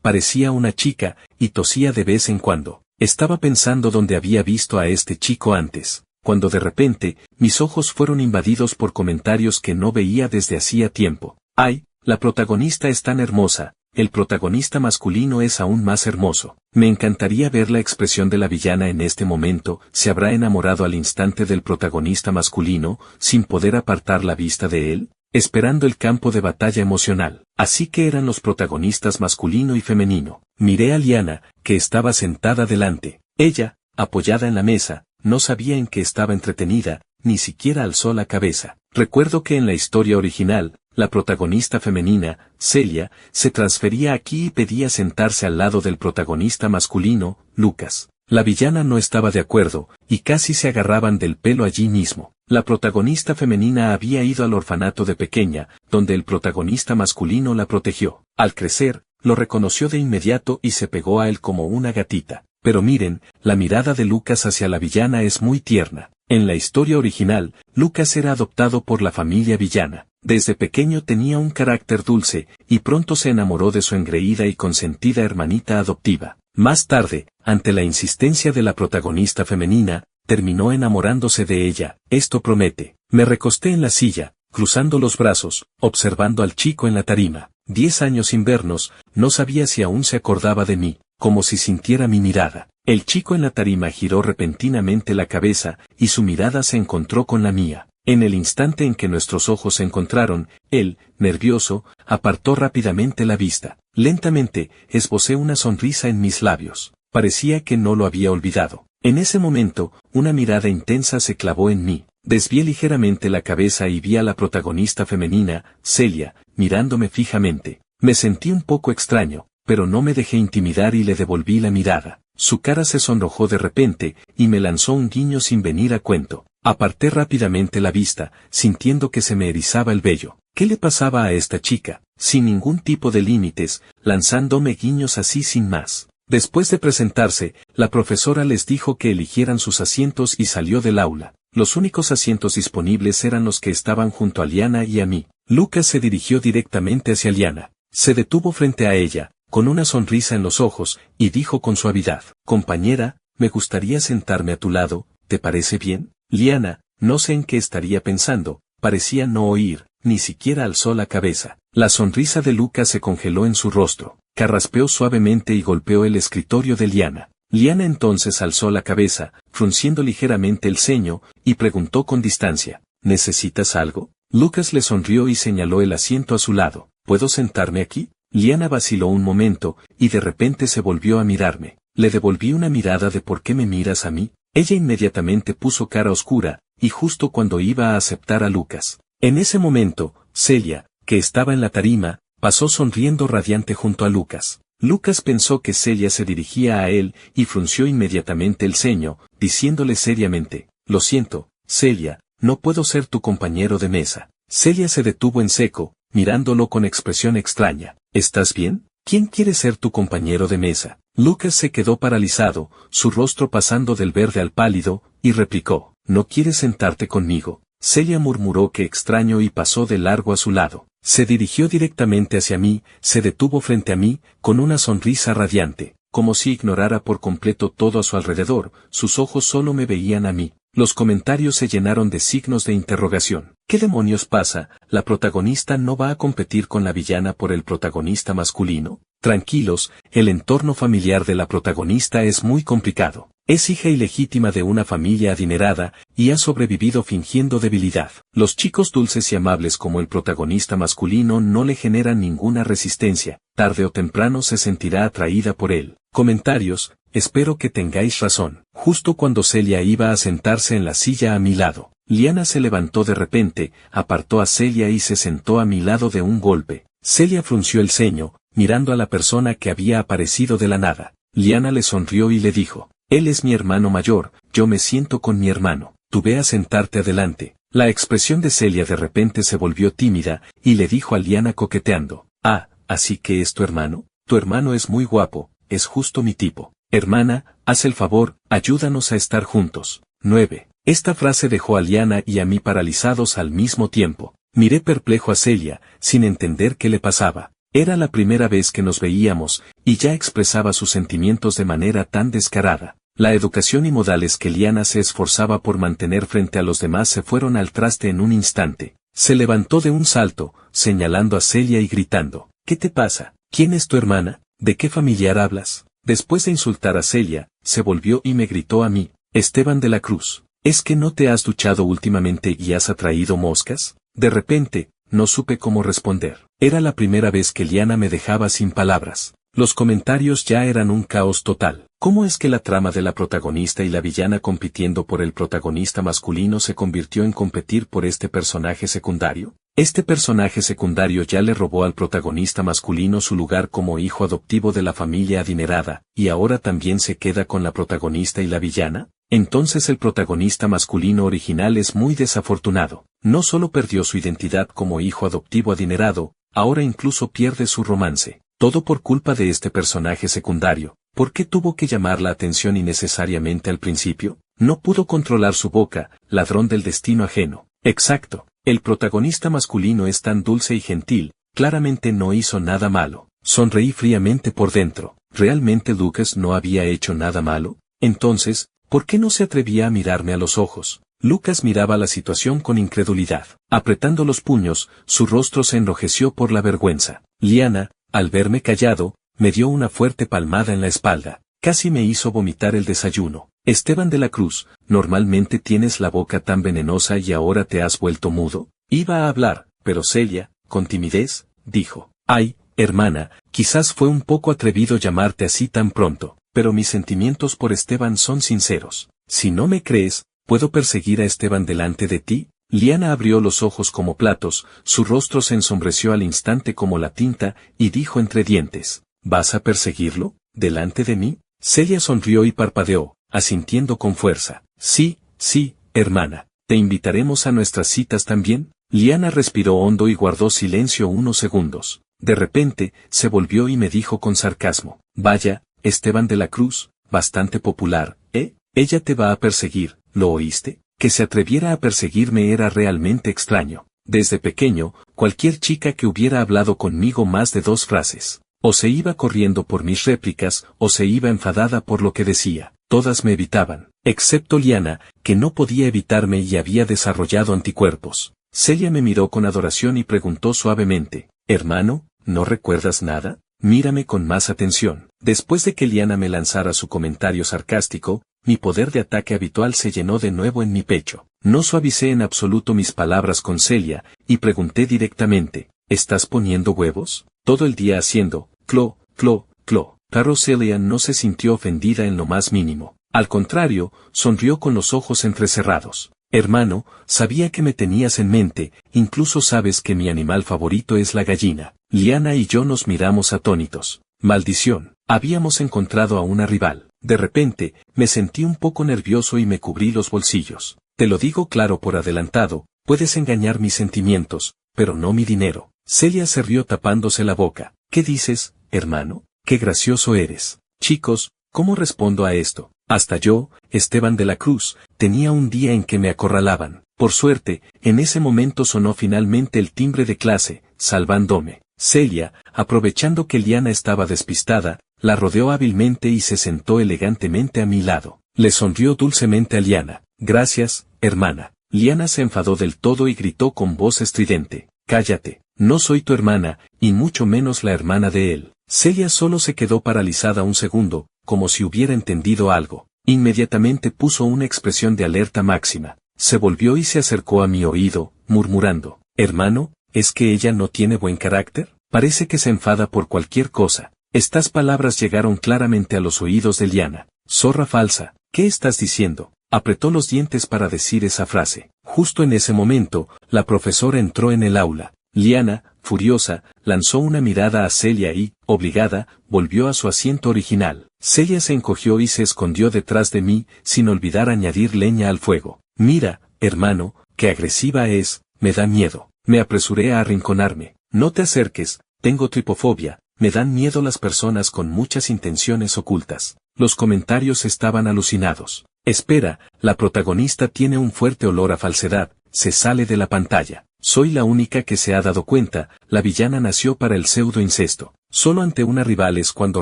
parecía una chica, y tosía de vez en cuando. Estaba pensando dónde había visto a este chico antes, cuando de repente, mis ojos fueron invadidos por comentarios que no veía desde hacía tiempo. ¡Ay, la protagonista es tan hermosa! El protagonista masculino es aún más hermoso. Me encantaría ver la expresión de la villana en este momento, se habrá enamorado al instante del protagonista masculino, sin poder apartar la vista de él, esperando el campo de batalla emocional. Así que eran los protagonistas masculino y femenino. Miré a Liana, que estaba sentada delante. Ella, apoyada en la mesa, no sabía en qué estaba entretenida, ni siquiera alzó la cabeza. Recuerdo que en la historia original, la protagonista femenina, Celia, se transfería aquí y pedía sentarse al lado del protagonista masculino, Lucas. La villana no estaba de acuerdo, y casi se agarraban del pelo allí mismo. La protagonista femenina había ido al orfanato de pequeña, donde el protagonista masculino la protegió. Al crecer, lo reconoció de inmediato y se pegó a él como una gatita. Pero miren, la mirada de Lucas hacia la villana es muy tierna. En la historia original, Lucas era adoptado por la familia villana. Desde pequeño tenía un carácter dulce, y pronto se enamoró de su engreída y consentida hermanita adoptiva. Más tarde, ante la insistencia de la protagonista femenina, terminó enamorándose de ella. Esto promete. Me recosté en la silla, cruzando los brazos, observando al chico en la tarima. 10 años sin vernos, no sabía si aún se acordaba de mí, como si sintiera mi mirada. El chico en la tarima giró repentinamente la cabeza, y su mirada se encontró con la mía. En el instante en que nuestros ojos se encontraron, él, nervioso, apartó rápidamente la vista. Lentamente, esbocé una sonrisa en mis labios. Parecía que no lo había olvidado. En ese momento, una mirada intensa se clavó en mí. Desvié ligeramente la cabeza y vi a la protagonista femenina, Celia, mirándome fijamente. Me sentí un poco extraño, pero no me dejé intimidar y le devolví la mirada. Su cara se sonrojó de repente, y me lanzó un guiño sin venir a cuento. Aparté rápidamente la vista, sintiendo que se me erizaba el vello. ¿Qué le pasaba a esta chica? Sin ningún tipo de límites, lanzándome guiños así sin más. Después de presentarse, la profesora les dijo que eligieran sus asientos y salió del aula. Los únicos asientos disponibles eran los que estaban junto a Liana y a mí. Lucas se dirigió directamente hacia Liana. Se detuvo frente a ella, con una sonrisa en los ojos, y dijo con suavidad: «Compañera, me gustaría sentarme a tu lado, ¿te parece bien?» Liana, no sé en qué estaría pensando, parecía no oír, ni siquiera alzó la cabeza. La sonrisa de Lucas se congeló en su rostro, carraspeó suavemente y golpeó el escritorio de Liana. Liana entonces alzó la cabeza, frunciendo ligeramente el ceño, y preguntó con distancia: «¿Necesitas algo?» Lucas le sonrió y señaló el asiento a su lado. «¿Puedo sentarme aquí?» Liana vaciló un momento, y de repente se volvió a mirarme. Le devolví una mirada de «¿Por qué me miras a mí?». Ella inmediatamente puso cara oscura, y justo cuando iba a aceptar a Lucas. En ese momento, Celia, que estaba en la tarima, pasó sonriendo radiante junto a Lucas. Lucas pensó que Celia se dirigía a él, y frunció inmediatamente el ceño, diciéndole seriamente: «Lo siento, Celia, no puedo ser tu compañero de mesa». Celia se detuvo en seco, mirándolo con expresión extraña. «¿Estás bien? ¿Quién quiere ser tu compañero de mesa?». Lucas se quedó paralizado, su rostro pasando del verde al pálido, y replicó: «¿No quieres sentarte conmigo?». Celia murmuró que extraño y pasó de largo a su lado. Se dirigió directamente hacia mí, se detuvo frente a mí, con una sonrisa radiante, como si ignorara por completo todo a su alrededor, sus ojos solo me veían a mí. Los comentarios se llenaron de signos de interrogación. ¿Qué demonios pasa? ¿La protagonista no va a competir con la villana por el protagonista masculino? Tranquilos, el entorno familiar de la protagonista es muy complicado. Es hija ilegítima de una familia adinerada, y ha sobrevivido fingiendo debilidad. Los chicos dulces y amables como el protagonista masculino no le generan ninguna resistencia, tarde o temprano se sentirá atraída por él. Comentarios: espero que tengáis razón. Justo cuando Celia iba a sentarse en la silla a mi lado, Liana se levantó de repente, apartó a Celia y se sentó a mi lado de un golpe. Celia frunció el ceño, mirando a la persona que había aparecido de la nada. Liana le sonrió y le dijo: él es mi hermano mayor, yo me siento con mi hermano, tú ve a sentarte adelante. La expresión de Celia de repente se volvió tímida, y le dijo a Liana coqueteando: ah, ¿así que es tu hermano? Tu hermano es muy guapo, es justo mi tipo. Hermana, haz el favor, ayúdanos a estar juntos. 9. Esta frase dejó a Liana y a mí paralizados al mismo tiempo. Miré perplejo a Celia, sin entender qué le pasaba. Era la primera vez que nos veíamos, y ya expresaba sus sentimientos de manera tan descarada. La educación y modales que Liana se esforzaba por mantener frente a los demás se fueron al traste en un instante. Se levantó de un salto, señalando a Celia y gritando: ¿qué te pasa? ¿Quién es tu hermana? ¿De qué familiar hablas? Después de insultar a Celia, se volvió y me gritó a mí: Esteban de la Cruz, ¿es que no te has duchado últimamente y has atraído moscas? De repente, no supe cómo responder. Era la primera vez que Liana me dejaba sin palabras. Los comentarios ya eran un caos total. ¿Cómo es que la trama de la protagonista y la villana compitiendo por el protagonista masculino se convirtió en competir por este personaje secundario? Este personaje secundario ya le robó al protagonista masculino su lugar como hijo adoptivo de la familia adinerada, y ahora también se queda con la protagonista y la villana. Entonces el protagonista masculino original es muy desafortunado. No solo perdió su identidad como hijo adoptivo adinerado, ahora incluso pierde su romance. Todo por culpa de este personaje secundario. ¿Por qué tuvo que llamar la atención innecesariamente al principio? No pudo controlar su boca, ladrón del destino ajeno. Exacto. El protagonista masculino es tan dulce y gentil, claramente no hizo nada malo. Sonreí fríamente por dentro. ¿Realmente Lucas no había hecho nada malo? Entonces, ¿por qué no se atrevía a mirarme a los ojos? Lucas miraba la situación con incredulidad. Apretando los puños, su rostro se enrojeció por la vergüenza. Liana, al verme callado, me dio una fuerte palmada en la espalda. Casi me hizo vomitar el desayuno. Esteban de la Cruz, ¿normalmente tienes la boca tan venenosa y ahora te has vuelto mudo? Iba a hablar, pero Celia, con timidez, dijo: ay, hermana, quizás fue un poco atrevido llamarte así tan pronto, pero mis sentimientos por Esteban son sinceros. Si no me crees, ¿puedo perseguir a Esteban delante de ti? Liana abrió los ojos como platos, su rostro se ensombreció al instante como la tinta, y dijo entre dientes: ¿vas a perseguirlo? ¿Delante de mí? Celia sonrió y parpadeó, asintiendo con fuerza. Sí, sí, hermana. ¿Te invitaremos a nuestras citas también? Liana respiró hondo y guardó silencio unos segundos. De repente, se volvió y me dijo con sarcasmo: vaya, Esteban de la Cruz, bastante popular, ¿eh? Ella te va a perseguir, ¿lo oíste? Que se atreviera a perseguirme era realmente extraño. Desde pequeño, cualquier chica que hubiera hablado conmigo más de 2 frases, o se iba corriendo por mis réplicas, o se iba enfadada por lo que decía. Todas me evitaban, excepto Liana, que no podía evitarme y había desarrollado anticuerpos. Celia me miró con adoración y preguntó suavemente: hermano, ¿no recuerdas nada? Mírame con más atención. Después de que Liana me lanzara su comentario sarcástico, mi poder de ataque habitual se llenó de nuevo en mi pecho. No suavicé en absoluto mis palabras con Celia, y pregunté directamente: ¿estás poniendo huevos? Todo el día haciendo clo, clo, clo. Pero Celia no se sintió ofendida en lo más mínimo. Al contrario, sonrió con los ojos entrecerrados. Hermano, sabía que me tenías en mente, incluso sabes que mi animal favorito es la gallina. Liana y yo nos miramos atónitos. Maldición, habíamos encontrado a una rival. De repente, me sentí un poco nervioso y me cubrí los bolsillos. Te lo digo claro por adelantado, puedes engañar mis sentimientos, pero no mi dinero. Celia se rió tapándose la boca. ¿Qué dices, hermano? ¡Qué gracioso eres! Chicos, ¿cómo respondo a esto? Hasta yo, Esteban de la Cruz, tenía un día en que me acorralaban. Por suerte, en ese momento sonó finalmente el timbre de clase, salvándome. Celia, aprovechando que Liana estaba despistada, la rodeó hábilmente y se sentó elegantemente a mi lado. Le sonrió dulcemente a Liana. Gracias, hermana. Liana se enfadó del todo y gritó con voz estridente: cállate, no soy tu hermana, y mucho menos la hermana de él. Celia solo se quedó paralizada un segundo, como si hubiera entendido algo. Inmediatamente puso una expresión de alerta máxima. Se volvió y se acercó a mi oído, murmurando: hermano, ¿es que ella no tiene buen carácter? Parece que se enfada por cualquier cosa. Estas palabras llegaron claramente a los oídos de Liana. Zorra falsa, ¿qué estás diciendo? Apretó los dientes para decir esa frase. Justo en ese momento, la profesora entró en el aula. Liana, furiosa, lanzó una mirada a Celia y, obligada, volvió a su asiento original. Celia se encogió y se escondió detrás de mí, sin olvidar añadir leña al fuego. Mira, hermano, qué agresiva es, me da miedo. Me apresuré a arrinconarme. No te acerques, tengo tripofobia, me dan miedo las personas con muchas intenciones ocultas. Los comentarios estaban alucinados. Espera, la protagonista tiene un fuerte olor a falsedad, se sale de la pantalla. Soy la única que se ha dado cuenta, la villana nació para el pseudo-incesto. Solo ante una rival es cuando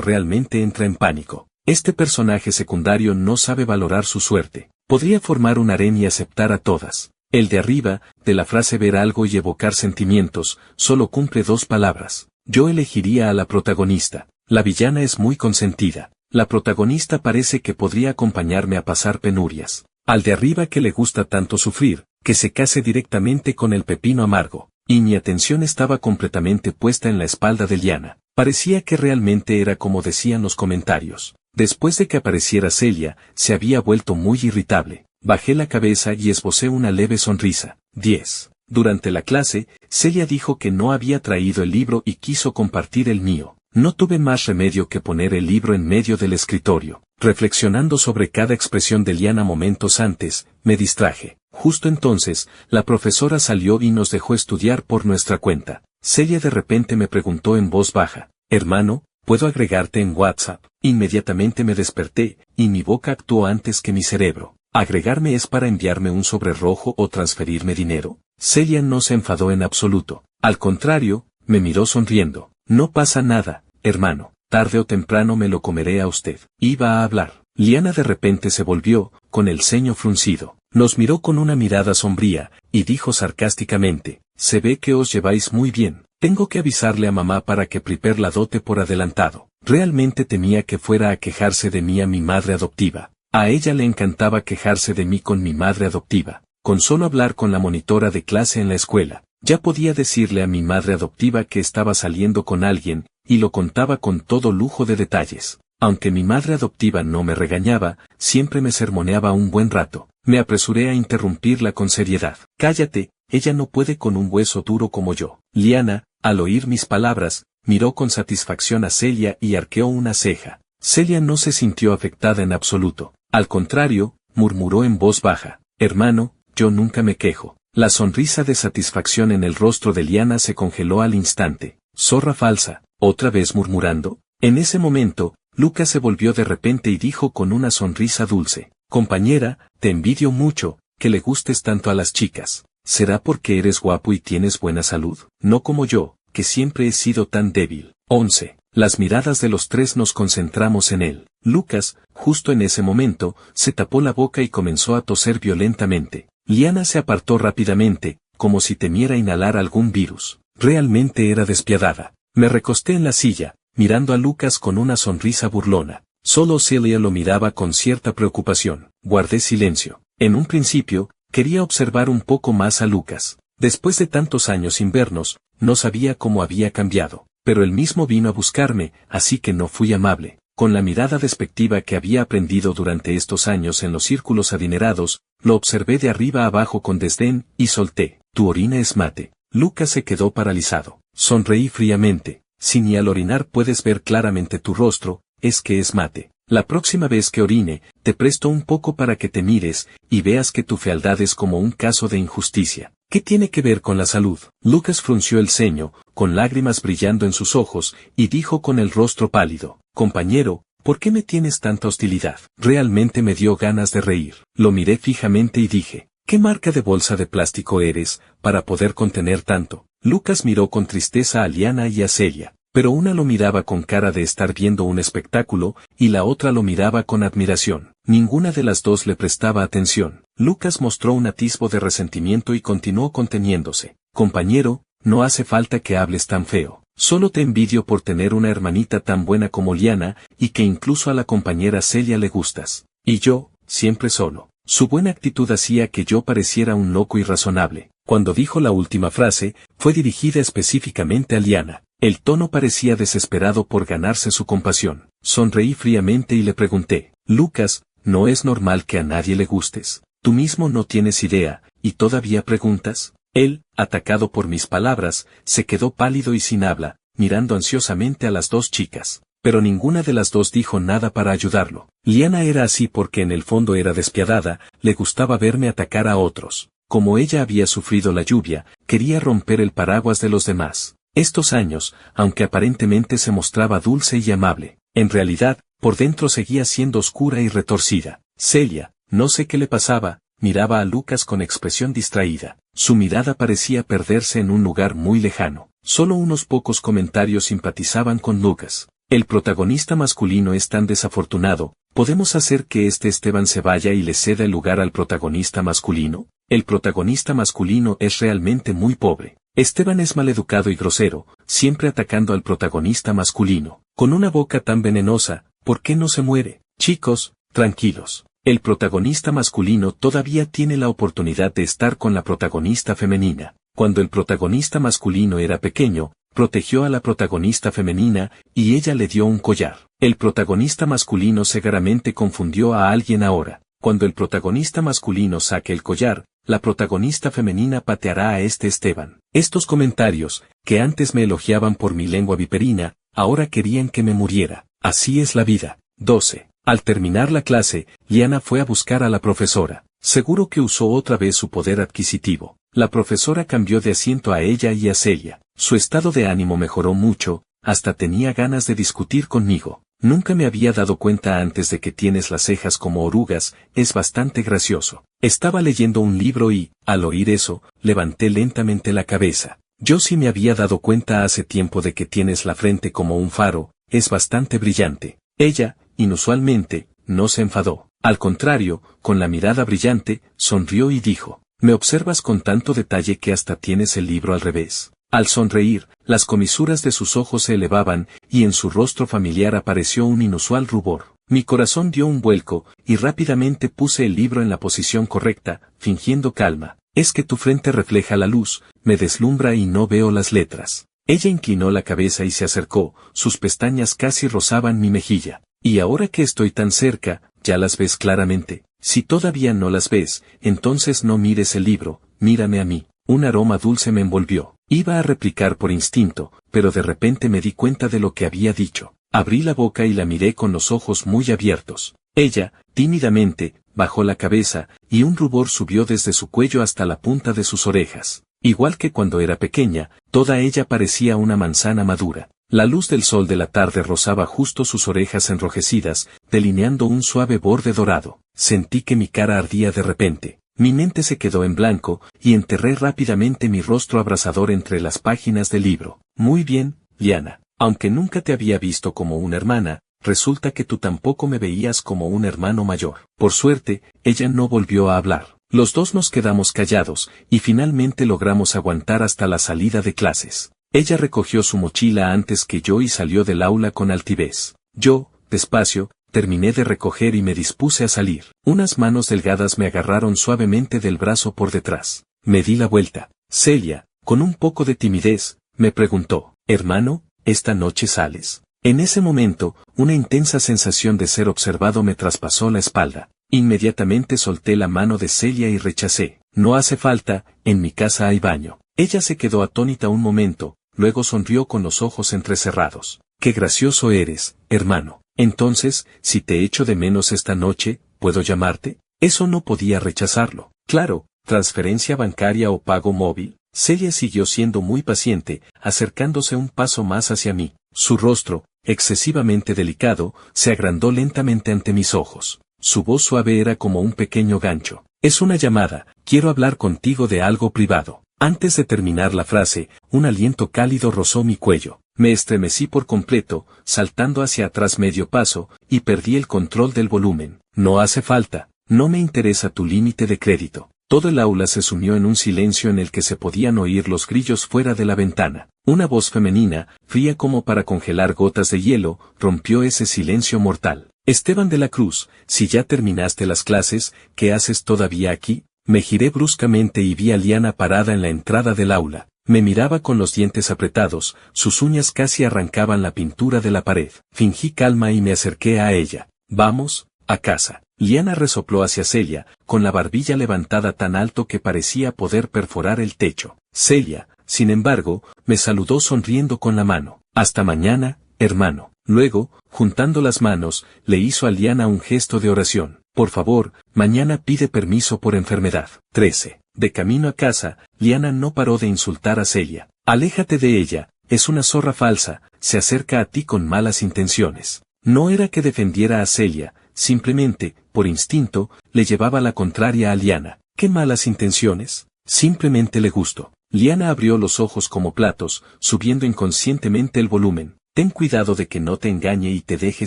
realmente entra en pánico. Este personaje secundario no sabe valorar su suerte. Podría formar un harén y aceptar a todas. El de arriba, de la frase ver algo y evocar sentimientos, solo cumple 2 palabras. Yo elegiría a la protagonista. La villana es muy consentida. La protagonista parece que podría acompañarme a pasar penurias. Al de arriba que le gusta tanto sufrir, que se case directamente con el pepino amargo. Y mi atención estaba completamente puesta en la espalda de Liana. Parecía que realmente era como decían los comentarios. Después de que apareciera Celia, se había vuelto muy irritable. Bajé la cabeza y esbocé una leve sonrisa. 10. Durante la clase, Celia dijo que no había traído el libro y quiso compartir el mío. No tuve más remedio que poner el libro en medio del escritorio. Reflexionando sobre cada expresión de Liana momentos antes, me distraje. Justo entonces, la profesora salió y nos dejó estudiar por nuestra cuenta. Celia de repente me preguntó en voz baja, hermano, ¿puedo agregarte en WhatsApp? Inmediatamente me desperté, y mi boca actuó antes que mi cerebro. ¿Agregarme es para enviarme un sobre rojo o transferirme dinero? Celia no se enfadó en absoluto. Al contrario, me miró sonriendo. No pasa nada, hermano. Tarde o temprano me lo comeré a usted. Iba a hablar. Liana de repente se volvió, con el ceño fruncido. Nos miró con una mirada sombría, y dijo sarcásticamente, se ve que os lleváis muy bien. Tengo que avisarle a mamá para que prepare la dote por adelantado. Realmente temía que fuera a quejarse de mí a mi madre adoptiva. A ella le encantaba quejarse de mí con mi madre adoptiva. Con solo hablar con la monitora de clase en la escuela, ya podía decirle a mi madre adoptiva que estaba saliendo con alguien, y lo contaba con todo lujo de detalles. Aunque mi madre adoptiva no me regañaba, siempre me sermoneaba un buen rato. Me apresuré a interrumpirla con seriedad. Cállate, ella no puede con un hueso duro como yo. Liana, al oír mis palabras, miró con satisfacción a Celia y arqueó una ceja. Celia no se sintió afectada en absoluto. Al contrario, murmuró en voz baja, hermano, yo nunca me quejo. La sonrisa de satisfacción en el rostro de Liana se congeló al instante. Zorra falsa, otra vez murmurando. En ese momento, Lucas se volvió de repente y dijo con una sonrisa dulce, compañera, te envidio mucho, que le gustes tanto a las chicas. ¿Será porque eres guapo y tienes buena salud? No como yo, que siempre he sido tan débil. 11. Las miradas de los tres nos concentramos en él. Lucas, justo en ese momento, se tapó la boca y comenzó a toser violentamente. Liana se apartó rápidamente, como si temiera inhalar algún virus. Realmente era despiadada. Me recosté en la silla, mirando a Lucas con una sonrisa burlona. Solo Celia lo miraba con cierta preocupación. Guardé silencio. En un principio, quería observar un poco más a Lucas. Después de tantos años sin vernos, no sabía cómo había cambiado. Pero él mismo vino a buscarme, así que no fui amable. Con la mirada despectiva que había aprendido durante estos años en los círculos adinerados, lo observé de arriba abajo con desdén, y solté. Tu orina es mate. Lucas se quedó paralizado. Sonreí fríamente. Si ni al orinar puedes ver claramente tu rostro, es que es mate. La próxima vez que orine, te presto un poco para que te mires, y veas que tu fealdad es como un caso de injusticia. ¿Qué tiene que ver con la salud? Lucas frunció el ceño, con lágrimas brillando en sus ojos, y dijo con el rostro pálido, compañero, ¿por qué me tienes tanta hostilidad? Realmente me dio ganas de reír. Lo miré fijamente y dije, ¿qué marca de bolsa de plástico eres, para poder contener tanto? Lucas miró con tristeza a Liana y a Celia, pero una lo miraba con cara de estar viendo un espectáculo, y la otra lo miraba con admiración. Ninguna de las dos le prestaba atención. Lucas mostró un atisbo de resentimiento y continuó conteniéndose. Compañero, no hace falta que hables tan feo. Solo te envidio por tener una hermanita tan buena como Liana, y que incluso a la compañera Celia le gustas. Y yo, siempre solo. Su buena actitud hacía que yo pareciera un loco irrazonable. Cuando dijo la última frase, fue dirigida específicamente a Liana. El tono parecía desesperado por ganarse su compasión. Sonreí fríamente y le pregunté, Lucas, ¿no es normal que a nadie le gustes? Tú mismo no tienes idea, y todavía preguntas. Él, atacado por mis palabras, se quedó pálido y sin habla, mirando ansiosamente a las dos chicas. Pero ninguna de las dos dijo nada para ayudarlo. Liana era así porque en el fondo era despiadada, le gustaba verme atacar a otros. Como ella había sufrido la lluvia, quería romper el paraguas de los demás. Estos años, aunque aparentemente se mostraba dulce y amable, en realidad, por dentro seguía siendo oscura y retorcida. Celia, no sé qué le pasaba, miraba a Lucas con expresión distraída. Su mirada parecía perderse en un lugar muy lejano. Solo unos pocos comentarios simpatizaban con Lucas. El protagonista masculino es tan desafortunado, ¿podemos hacer que este Esteban se vaya y le ceda el lugar al protagonista masculino? El protagonista masculino es realmente muy pobre. Esteban es maleducado y grosero, siempre atacando al protagonista masculino. Con una boca tan venenosa, ¿por qué no se muere? Chicos, tranquilos. El protagonista masculino todavía tiene la oportunidad de estar con la protagonista femenina. Cuando el protagonista masculino era pequeño, protegió a la protagonista femenina, y ella le dio un collar. El protagonista masculino seguramente confundió a alguien ahora. Cuando el protagonista masculino saque el collar, la protagonista femenina pateará a este Esteban. Estos comentarios, que antes me elogiaban por mi lengua viperina, ahora querían que me muriera. Así es la vida. 12. Al terminar la clase, Liana fue a buscar a la profesora. Seguro que usó otra vez su poder adquisitivo. La profesora cambió de asiento a ella y a Celia. Su estado de ánimo mejoró mucho, hasta tenía ganas de discutir conmigo. Nunca me había dado cuenta antes de que tienes las cejas como orugas, es bastante gracioso. Estaba leyendo un libro y, al oír eso, levanté lentamente la cabeza. Yo sí me había dado cuenta hace tiempo de que tienes la frente como un faro, es bastante brillante. Ella, inusualmente, no se enfadó. Al contrario, con la mirada brillante, sonrió y dijo, «Me observas con tanto detalle que hasta tienes el libro al revés». Al sonreír, las comisuras de sus ojos se elevaban, y en su rostro familiar apareció un inusual rubor. Mi corazón dio un vuelco, y rápidamente puse el libro en la posición correcta, fingiendo calma. «Es que tu frente refleja la luz, me deslumbra y no veo las letras». Ella inclinó la cabeza y se acercó, sus pestañas casi rozaban mi mejilla. «Y ahora que estoy tan cerca, ¿ya las ves claramente? Si todavía no las ves, entonces no mires el libro, mírame a mí». Un aroma dulce me envolvió. Iba a replicar por instinto, pero de repente me di cuenta de lo que había dicho. Abrí la boca y la miré con los ojos muy abiertos. Ella, tímidamente, bajó la cabeza, y un rubor subió desde su cuello hasta la punta de sus orejas. Igual que cuando era pequeña, toda ella parecía una manzana madura. La luz del sol de la tarde rozaba justo sus orejas enrojecidas, delineando un suave borde dorado. Sentí que mi cara ardía de repente. Mi mente se quedó en blanco, y enterré rápidamente mi rostro abrasador entre las páginas del libro. «Muy bien, Liana. Aunque nunca te había visto como una hermana, resulta que tú tampoco me veías como un hermano mayor». Por suerte, ella no volvió a hablar. Los dos nos quedamos callados, y finalmente logramos aguantar hasta la salida de clases. Ella recogió su mochila antes que yo y salió del aula con altivez. Yo, despacio, terminé de recoger y me dispuse a salir. Unas manos delgadas me agarraron suavemente del brazo por detrás. Me di la vuelta. Celia, con un poco de timidez, me preguntó, «Hermano, ¿esta noche sales?». En ese momento, una intensa sensación de ser observado me traspasó la espalda. Inmediatamente solté la mano de Celia y rechacé. «No hace falta, en mi casa hay baño». Ella se quedó atónita un momento, luego sonrió con los ojos entrecerrados. «Qué gracioso eres, hermano. Entonces, si te echo de menos esta noche, ¿puedo llamarte?». Eso no podía rechazarlo. «Claro, transferencia bancaria o pago móvil». Celia siguió siendo muy paciente, acercándose un paso más hacia mí. Su rostro, excesivamente delicado, se agrandó lentamente ante mis ojos. Su voz suave era como un pequeño gancho. «Es una llamada, quiero hablar contigo de algo privado». Antes de terminar la frase, un aliento cálido rozó mi cuello. Me estremecí por completo, saltando hacia atrás medio paso, y perdí el control del volumen. «No hace falta, no me interesa tu límite de crédito». Todo el aula se sumió en un silencio en el que se podían oír los grillos fuera de la ventana. Una voz femenina, fría como para congelar gotas de hielo, rompió ese silencio mortal. «Esteban de la Cruz, si ya terminaste las clases, ¿qué haces todavía aquí?». Me giré bruscamente y vi a Liana parada en la entrada del aula. Me miraba con los dientes apretados, sus uñas casi arrancaban la pintura de la pared. Fingí calma y me acerqué a ella. «Vamos, a casa». Liana resopló hacia Celia, con la barbilla levantada tan alto que parecía poder perforar el techo. Celia, sin embargo, me saludó sonriendo con la mano. Hasta mañana, hermano. Luego, juntando las manos, le hizo a Liana un gesto de oración. Por favor, mañana pide permiso por enfermedad. 13. De camino a casa, Liana no paró de insultar a Celia. Aléjate de ella, es una zorra falsa, se acerca a ti con malas intenciones. No era que defendiera a Celia, simplemente, por instinto, le llevaba la contraria a Liana. ¿Qué malas intenciones? Simplemente le gustó. Liana abrió los ojos como platos, subiendo inconscientemente el volumen. Ten cuidado de que no te engañe y te deje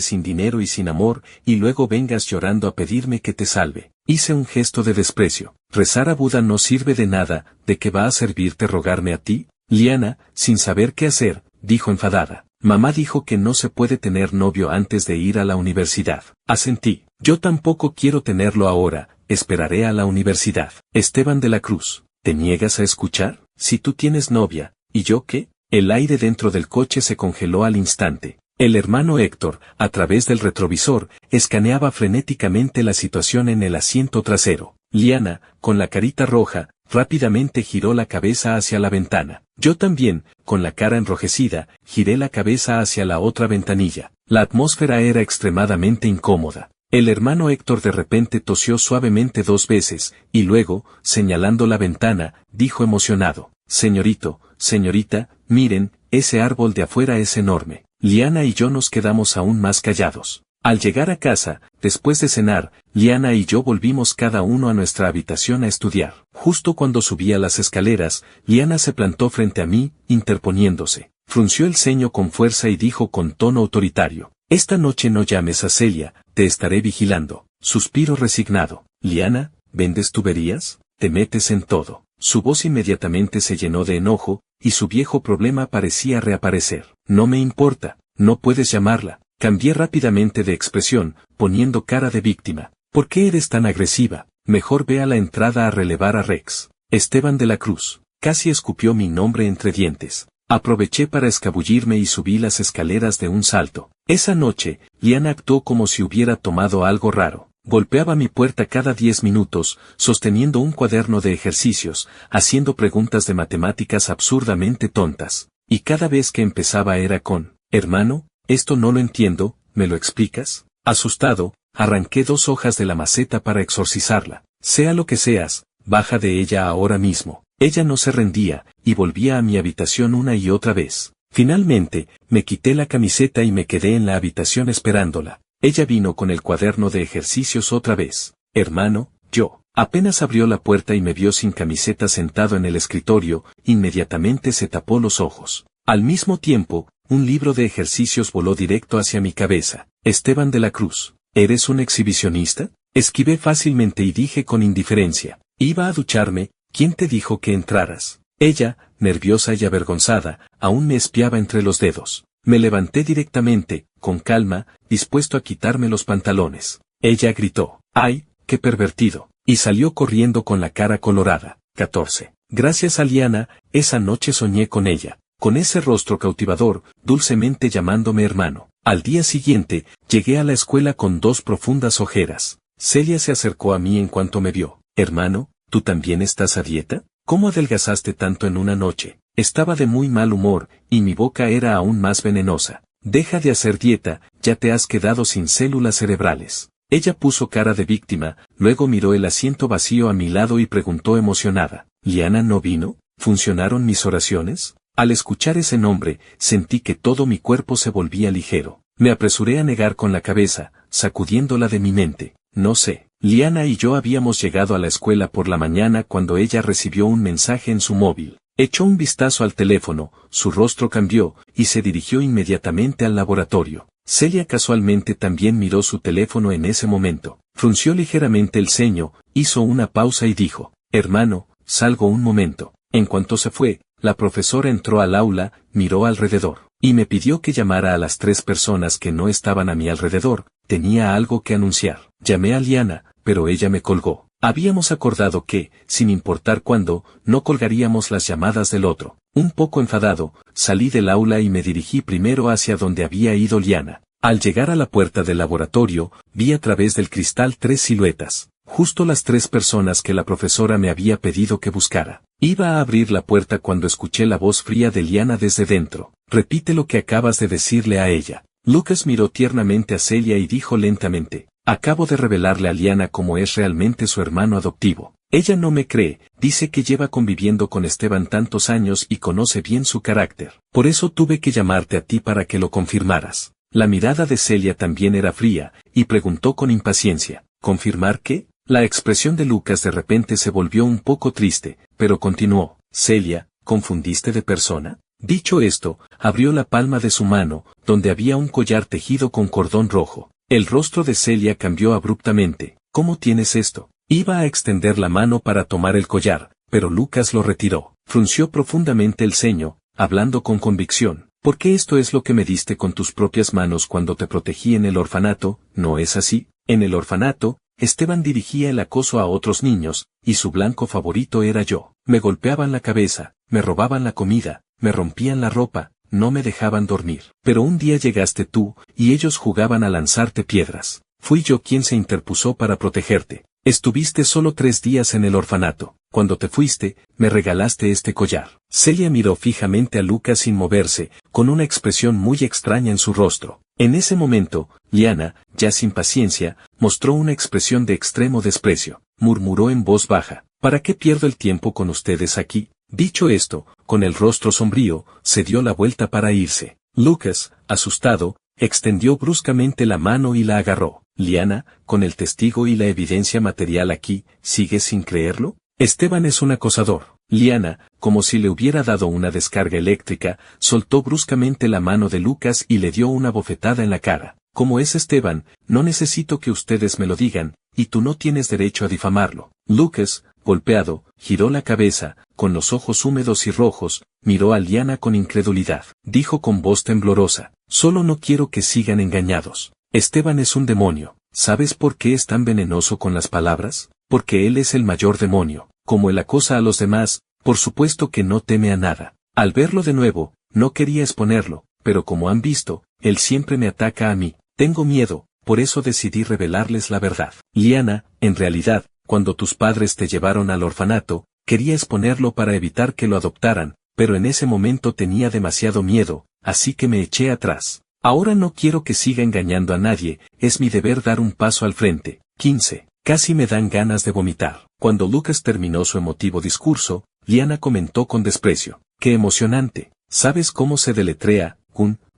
sin dinero y sin amor, y luego vengas llorando a pedirme que te salve. Hice un gesto de desprecio. Rezar a Buda no sirve de nada, ¿de qué va a servirte rogarme a ti? Liana, sin saber qué hacer, dijo enfadada. Mamá dijo que no se puede tener novio antes de ir a la universidad. Asentí. Yo tampoco quiero tenerlo ahora, esperaré a la universidad. Esteban de la Cruz. ¿Te niegas a escuchar? Si tú tienes novia, ¿y yo qué? El aire dentro del coche se congeló al instante. El hermano Héctor, a través del retrovisor, escaneaba frenéticamente la situación en el asiento trasero. Liana, con la carita roja, rápidamente giró la cabeza hacia la ventana. Yo también, con la cara enrojecida, giré la cabeza hacia la otra ventanilla. La atmósfera era extremadamente incómoda. El hermano Héctor de repente tosió suavemente 2 veces, y luego, señalando la ventana, dijo emocionado. Señorito, señorita, miren, ese árbol de afuera es enorme. Liana y yo nos quedamos aún más callados. Al llegar a casa, después de cenar, Liana y yo volvimos cada uno a nuestra habitación a estudiar. Justo cuando subía las escaleras, Liana se plantó frente a mí, interponiéndose. Frunció el ceño con fuerza y dijo con tono autoritario. Esta noche no llames a Celia, te estaré vigilando. Suspiro resignado. Liana, ¿vendes tuberías? Te metes en todo. Su voz inmediatamente se llenó de enojo, y su viejo problema parecía reaparecer. No me importa, no puedes llamarla. Cambié rápidamente de expresión, poniendo cara de víctima. ¿Por qué eres tan agresiva? Mejor ve a la entrada a relevar a Rex. Esteban de la Cruz. Casi escupió mi nombre entre dientes. Aproveché para escabullirme y subí las escaleras de un salto. Esa noche, Liana actuó como si hubiera tomado algo raro. Golpeaba mi puerta cada 10 minutos, sosteniendo un cuaderno de ejercicios, haciendo preguntas de matemáticas absurdamente tontas. Y cada vez que empezaba era con, hermano, esto no lo entiendo, ¿me lo explicas? Asustado, arranqué 2 hojas de la maceta para exorcizarla. Sea lo que seas, baja de ella ahora mismo. Ella no se rendía, y volvía a mi habitación una y otra vez. Finalmente, me quité la camiseta y me quedé en la habitación esperándola. Ella vino con el cuaderno de ejercicios otra vez. Hermano, yo. Apenas abrió la puerta y me vio sin camiseta sentado en el escritorio, inmediatamente se tapó los ojos. Al mismo tiempo, un libro de ejercicios voló directo hacia mi cabeza. Esteban de la Cruz. ¿Eres un exhibicionista? Esquivé fácilmente y dije con indiferencia. Iba a ducharme, ¿quién te dijo que entraras? Ella, nerviosa y avergonzada, aún me espiaba entre los dedos. Me levanté directamente, con calma, dispuesto a quitarme los pantalones. Ella gritó, ¡ay, qué pervertido! Y salió corriendo con la cara colorada. 14. Gracias a Liana, esa noche soñé con ella, con ese rostro cautivador, dulcemente llamándome hermano. Al día siguiente, llegué a la escuela con 2 profundas ojeras. Celia se acercó a mí en cuanto me vio. Hermano, ¿tú también estás a dieta? ¿Cómo adelgazaste tanto en una noche? Estaba de muy mal humor, y mi boca era aún más venenosa. Deja de hacer dieta, ya te has quedado sin células cerebrales. Ella puso cara de víctima, luego miró el asiento vacío a mi lado y preguntó emocionada. ¿Liana no vino? ¿Funcionaron mis oraciones? Al escuchar ese nombre, sentí que todo mi cuerpo se volvía ligero. Me apresuré a negar con la cabeza, sacudiéndola de mi mente. No sé. Liana y yo habíamos llegado a la escuela por la mañana cuando ella recibió un mensaje en su móvil. Echó un vistazo al teléfono, su rostro cambió, y se dirigió inmediatamente al laboratorio. Celia casualmente también miró su teléfono en ese momento. Frunció ligeramente el ceño, hizo una pausa y dijo, hermano, salgo un momento. En cuanto se fue, la profesora entró al aula, miró alrededor, y me pidió que llamara a las 3 personas que no estaban a mi alrededor. Tenía algo que anunciar. Llamé a Liana, pero ella me colgó. Habíamos acordado que, sin importar cuándo, no colgaríamos las llamadas del otro. Un poco enfadado, salí del aula y me dirigí primero hacia donde había ido Liana. Al llegar a la puerta del laboratorio, vi a través del cristal 3 siluetas, justo las 3 personas que la profesora me había pedido que buscara. Iba a abrir la puerta cuando escuché la voz fría de Liana desde dentro. Repite lo que acabas de decirle a ella. Lucas miró tiernamente a Celia y dijo lentamente, acabo de revelarle a Liana cómo es realmente su hermano adoptivo. Ella no me cree, dice que lleva conviviendo con Esteban tantos años y conoce bien su carácter. Por eso tuve que llamarte a ti para que lo confirmaras. La mirada de Celia también era fría, y preguntó con impaciencia, ¿confirmar qué? La expresión de Lucas de repente se volvió un poco triste, pero continuó, Celia, ¿confundiste de persona? Dicho esto, abrió la palma de su mano, donde había un collar tejido con cordón rojo. El rostro de Celia cambió abruptamente. ¿Cómo tienes esto? Iba a extender la mano para tomar el collar, pero Lucas lo retiró. Frunció profundamente el ceño, hablando con convicción. Porque esto es lo que me diste con tus propias manos cuando te protegí en el orfanato, ¿no es así? En el orfanato, Esteban dirigía el acoso a otros niños, y su blanco favorito era yo. Me golpeaban la cabeza, me robaban la comida, me rompían la ropa, no me dejaban dormir. Pero un día llegaste tú, y ellos jugaban a lanzarte piedras. Fui yo quien se interpuso para protegerte. Estuviste solo 3 días en el orfanato. Cuando te fuiste, me regalaste este collar. Celia miró fijamente a Lucas sin moverse, con una expresión muy extraña en su rostro. En ese momento, Liana, ya sin paciencia, mostró una expresión de extremo desprecio. Murmuró en voz baja, ¿para qué pierdo el tiempo con ustedes aquí? Dicho esto, con el rostro sombrío, se dio la vuelta para irse. Lucas, asustado, extendió bruscamente la mano y la agarró. Liana, con el testigo y la evidencia material aquí, ¿sigues sin creerlo? Esteban es un acosador. Liana, como si le hubiera dado una descarga eléctrica, soltó bruscamente la mano de Lucas y le dio una bofetada en la cara. Como es Esteban, no necesito que ustedes me lo digan, y tú no tienes derecho a difamarlo. Lucas, golpeado, giró la cabeza, con los ojos húmedos y rojos, miró a Liana con incredulidad. Dijo con voz temblorosa, solo no quiero que sigan engañados. Esteban es un demonio. ¿Sabes por qué es tan venenoso con las palabras? Porque él es el mayor demonio. Como él acosa a los demás, por supuesto que no teme a nada. Al verlo de nuevo, no quería exponerlo, pero como han visto, él siempre me ataca a mí. Tengo miedo, por eso decidí revelarles la verdad. Liana, en realidad, cuando tus padres te llevaron al orfanato, quería exponerlo para evitar que lo adoptaran, pero en ese momento tenía demasiado miedo, así que me eché atrás. Ahora no quiero que siga engañando a nadie, es mi deber dar un paso al frente. 15. Casi me dan ganas de vomitar. Cuando Lucas terminó su emotivo discurso, Liana comentó con desprecio, ¡qué emocionante! ¿Sabes cómo se deletrea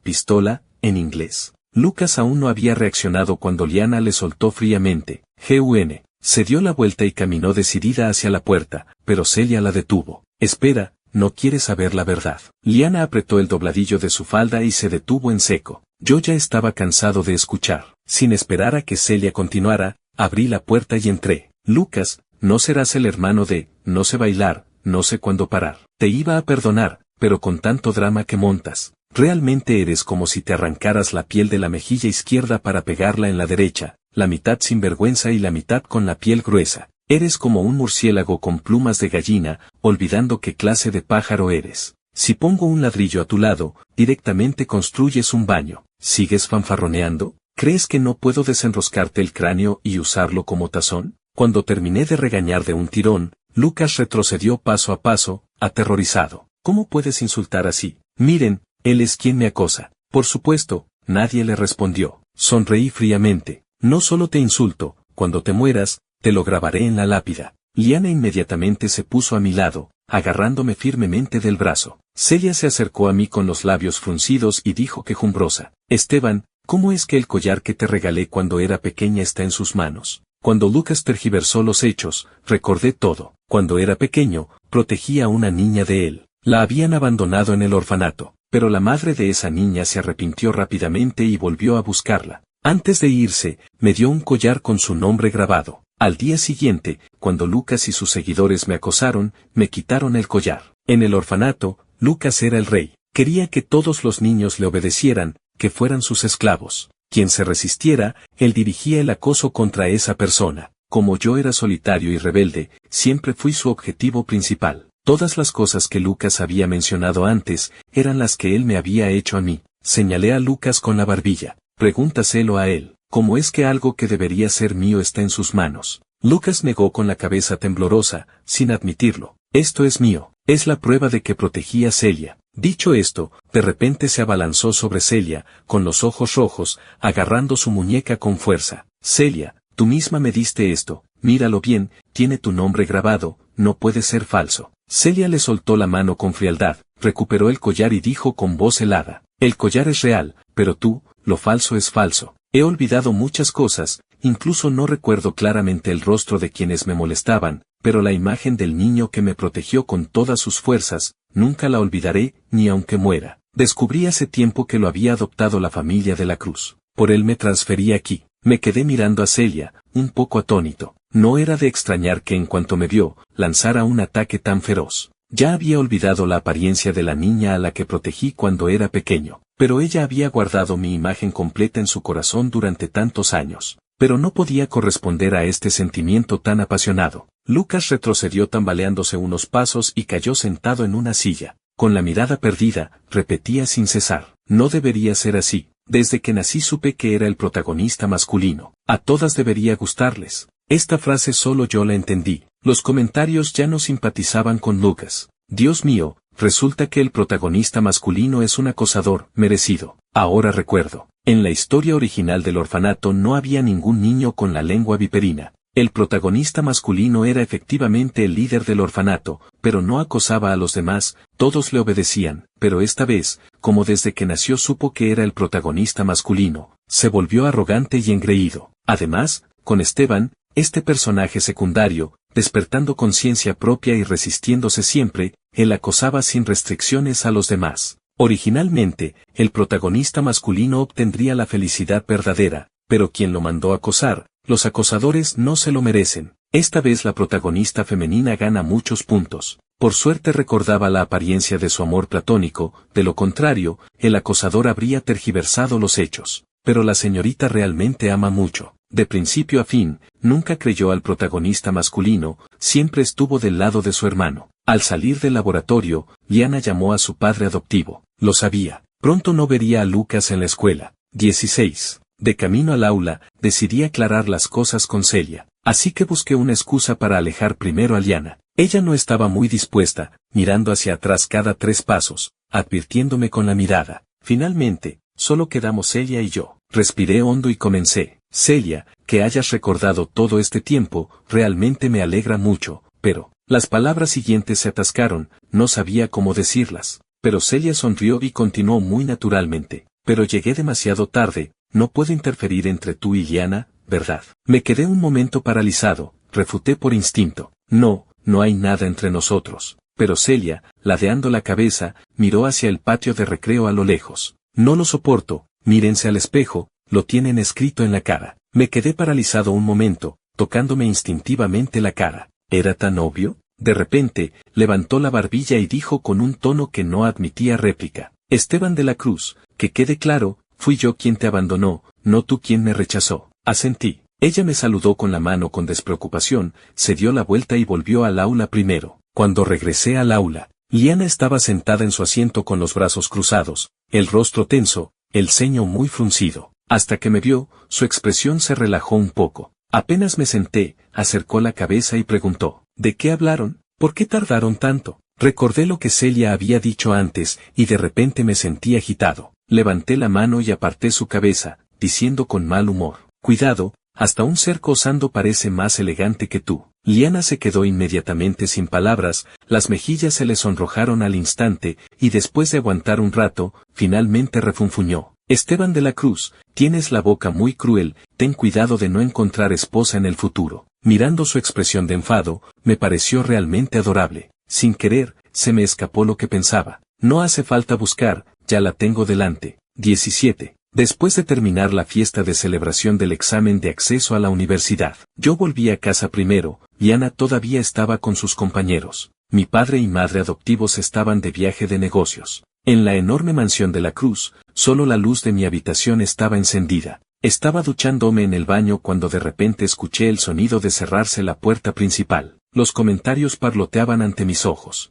pistola en inglés? Lucas aún no había reaccionado cuando Liana le soltó fríamente, gun. Se dio la vuelta y caminó decidida hacia la puerta, pero Celia la detuvo. Espera, no quiere saber la verdad. Liana apretó el dobladillo de su falda y se detuvo en seco. Yo ya estaba cansado de escuchar. Sin esperar a que Celia continuara, abrí la puerta y entré. Lucas, no serás el hermano de, no sé bailar, no sé cuándo parar. Te iba a perdonar, pero con tanto drama que montas. Realmente eres como si te arrancaras la piel de la mejilla izquierda para pegarla en la derecha, la mitad sin vergüenza y la mitad con la piel gruesa. Eres como un murciélago con plumas de gallina, olvidando qué clase de pájaro eres. Si pongo un ladrillo a tu lado, directamente construyes un baño. ¿Sigues fanfarroneando? ¿Crees que no puedo desenroscarte el cráneo y usarlo como tazón? Cuando terminé de regañar de un tirón, Lucas retrocedió paso a paso, aterrorizado. ¿Cómo puedes insultar así? Miren, él es quien me acosa. Por supuesto, nadie le respondió. Sonreí fríamente. No solo te insulto, cuando te mueras, te lo grabaré en la lápida. Liana inmediatamente se puso a mi lado, agarrándome firmemente del brazo. Celia se acercó a mí con los labios fruncidos y dijo quejumbrosa, Esteban, ¿cómo es que el collar que te regalé cuando era pequeña está en sus manos? Cuando Lucas tergiversó los hechos, recordé todo. Cuando era pequeño, protegía a una niña de él. La habían abandonado en el orfanato, pero la madre de esa niña se arrepintió rápidamente y volvió a buscarla. Antes de irse, me dio un collar con su nombre grabado. Al día siguiente, cuando Lucas y sus seguidores me acosaron, me quitaron el collar. En el orfanato, Lucas era el rey. Quería que todos los niños le obedecieran, que fueran sus esclavos. Quien se resistiera, él dirigía el acoso contra esa persona. Como yo era solitario y rebelde, siempre fui su objetivo principal. Todas las cosas que Lucas había mencionado antes, eran las que él me había hecho a mí. Señalé a Lucas con la barbilla. Pregúntaselo a él. ¿Cómo es que algo que debería ser mío está en sus manos? Lucas negó con la cabeza temblorosa, sin admitirlo. Esto es mío. Es la prueba de que protegí a Celia. Dicho esto, de repente se abalanzó sobre Celia, con los ojos rojos, agarrando su muñeca con fuerza. Celia, tú misma me diste esto. Míralo bien, tiene tu nombre grabado, no puede ser falso. Celia le soltó la mano con frialdad, recuperó el collar y dijo con voz helada. El collar es real, pero tú, lo falso es falso. He olvidado muchas cosas, incluso no recuerdo claramente el rostro de quienes me molestaban, pero la imagen del niño que me protegió con todas sus fuerzas, nunca la olvidaré, ni aunque muera. Descubrí hace tiempo que lo había adoptado la familia de la Cruz. Por él me transferí aquí. Me quedé mirando a Celia, un poco atónito. No era de extrañar que en cuanto me vio, lanzara un ataque tan feroz. Ya había olvidado la apariencia de la niña a la que protegí cuando era pequeño, pero ella había guardado mi imagen completa en su corazón durante tantos años. Pero no podía corresponder a este sentimiento tan apasionado. Lucas retrocedió tambaleándose unos pasos y cayó sentado en una silla. Con la mirada perdida, repetía sin cesar. No debería ser así. Desde que nací supe que era el protagonista masculino. A todas debería gustarles. Esta frase solo yo la entendí. Los comentarios ya no simpatizaban con Lucas. Dios mío, resulta que el protagonista masculino es un acosador, merecido. Ahora recuerdo. En la historia original del orfanato no había ningún niño con la lengua viperina. El protagonista masculino era efectivamente el líder del orfanato, pero no acosaba a los demás, todos le obedecían, pero esta vez, como desde que nació supo que era el protagonista masculino, se volvió arrogante y engreído. Además, con Esteban, este personaje secundario, despertando conciencia propia y resistiéndose siempre, él acosaba sin restricciones a los demás. Originalmente, el protagonista masculino obtendría la felicidad verdadera, pero quien lo mandó a acosar, los acosadores no se lo merecen. Esta vez la protagonista femenina gana muchos puntos. Por suerte recordaba la apariencia de su amor platónico, de lo contrario, el acosador habría tergiversado los hechos. Pero la señorita realmente ama mucho. De principio a fin, nunca creyó al protagonista masculino, siempre estuvo del lado de su hermano. Al salir del laboratorio, Liana llamó a su padre adoptivo. Lo sabía. Pronto no vería a Lucas en la escuela. 16. De camino al aula, decidí aclarar las cosas con Celia. Así que busqué una excusa para alejar primero a Liana. Ella no estaba muy dispuesta, mirando hacia atrás cada 3 pasos, advirtiéndome con la mirada. Finalmente, solo quedamos Celia y yo. Respiré hondo y comencé. Celia, que hayas recordado todo este tiempo, realmente me alegra mucho, pero... Las palabras siguientes se atascaron, no sabía cómo decirlas. Pero Celia sonrió y continuó muy naturalmente. Pero llegué demasiado tarde, no puedo interferir entre tú y Liana, ¿verdad? Me quedé un momento paralizado, refuté por instinto. No, no hay nada entre nosotros. Pero Celia, ladeando la cabeza, miró hacia el patio de recreo a lo lejos. No lo soporto, mírense al espejo, lo tienen escrito en la cara. Me quedé paralizado un momento, tocándome instintivamente la cara. ¿Era tan obvio? De repente, levantó la barbilla y dijo con un tono que no admitía réplica. Esteban de la Cruz, que quede claro, fui yo quien te abandonó, no tú quien me rechazó. Asentí. Ella me saludó con la mano con despreocupación, se dio la vuelta y volvió al aula primero. Cuando regresé al aula, Liana estaba sentada en su asiento con los brazos cruzados, el rostro tenso, el ceño muy fruncido. Hasta que me vio, su expresión se relajó un poco. Apenas me senté, acercó la cabeza y preguntó, ¿de qué hablaron? ¿Por qué tardaron tanto? Recordé lo que Celia había dicho antes, y de repente me sentí agitado. Levanté la mano y aparté su cabeza, diciendo con mal humor, cuidado, hasta un cerco osando parece más elegante que tú. Liana se quedó inmediatamente sin palabras, las mejillas se le sonrojaron al instante, y después de aguantar un rato, finalmente refunfuñó. Esteban de la Cruz, tienes la boca muy cruel, ten cuidado de no encontrar esposa en el futuro. Mirando su expresión de enfado, me pareció realmente adorable. Sin querer, se me escapó lo que pensaba. No hace falta buscar, ya la tengo delante. 17. Después de terminar la fiesta de celebración del examen de acceso a la universidad, yo volví a casa primero, Liana todavía estaba con sus compañeros. Mi padre y madre adoptivos estaban de viaje de negocios. En la enorme mansión de la Cruz, solo la luz de mi habitación estaba encendida. Estaba duchándome en el baño cuando de repente escuché el sonido de cerrarse la puerta principal. Los comentarios parloteaban ante mis ojos.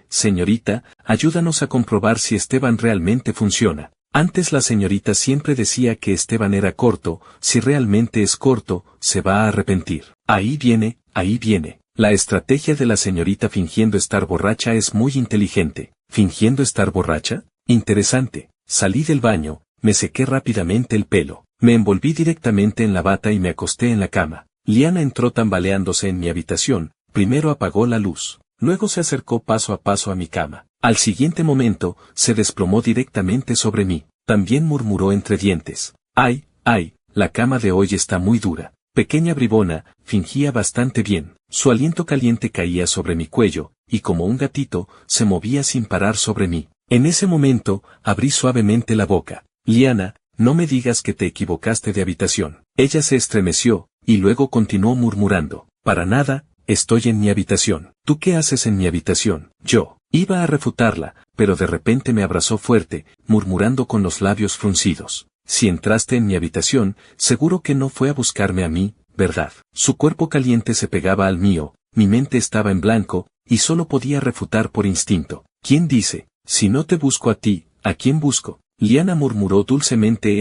Señorita, ayúdanos a comprobar si Esteban realmente funciona. Antes la señorita siempre decía que Esteban era corto, si realmente es corto, se va a arrepentir. Ahí viene, ahí viene. La estrategia de la señorita fingiendo estar borracha es muy inteligente. ¿Fingiendo estar borracha? Interesante. Salí del baño, me sequé rápidamente el pelo, me envolví directamente en la bata y me acosté en la cama. Liana entró tambaleándose en mi habitación, primero apagó la luz, luego se acercó paso a paso a mi cama. Al siguiente momento, se desplomó directamente sobre mí. También murmuró entre dientes: ¡ay, ay, la cama de hoy está muy dura! Pequeña bribona, fingía bastante bien. Su aliento caliente caía sobre mi cuello, y como un gatito, se movía sin parar sobre mí. En ese momento, abrí suavemente la boca. Liana, no me digas que te equivocaste de habitación. Ella se estremeció, y luego continuó murmurando: para nada, estoy en mi habitación. ¿Tú qué haces en mi habitación? Yo iba a refutarla, pero de repente me abrazó fuerte, murmurando con los labios fruncidos: si entraste en mi habitación, seguro que no fue a buscarme a mí, ¿verdad? Su cuerpo caliente se pegaba al mío, mi mente estaba en blanco, y solo podía refutar por instinto. ¿Quién dice? Si no te busco a ti, ¿a quién busco? Liana murmuró dulcemente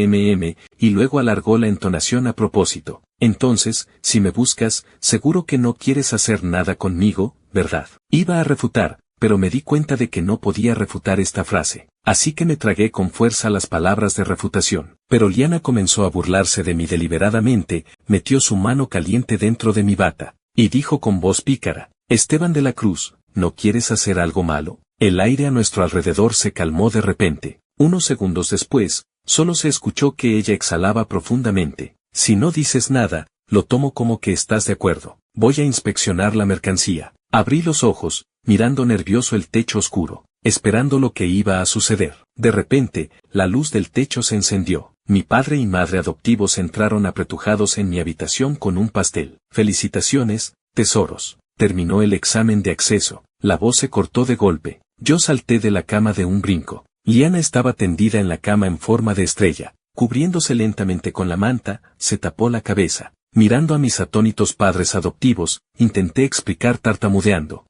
y luego alargó la entonación a propósito. Entonces, si me buscas, seguro que no quieres hacer nada conmigo, ¿verdad? Iba a refutar, pero me di cuenta de que no podía refutar esta frase. Así que me tragué con fuerza las palabras de refutación. Pero Liana comenzó a burlarse de mí deliberadamente, metió su mano caliente dentro de mi bata, y dijo con voz pícara: Esteban de la Cruz, ¿no quieres hacer algo malo? El aire a nuestro alrededor se calmó de repente. Unos segundos después, solo se escuchó que ella exhalaba profundamente. Si no dices nada, lo tomo como que estás de acuerdo. Voy a inspeccionar la mercancía. Abrí los ojos, mirando nervioso el techo oscuro, esperando lo que iba a suceder. De repente, la luz del techo se encendió. Mi padre y madre adoptivos entraron apretujados en mi habitación con un pastel. Felicitaciones, tesoros. Terminó el examen de acceso. La voz se cortó de golpe. Yo salté de la cama de un brinco. Liana estaba tendida en la cama en forma de estrella. Cubriéndose lentamente con la manta, se tapó la cabeza. Mirando a mis atónitos padres adoptivos, intenté explicar tartamudeando: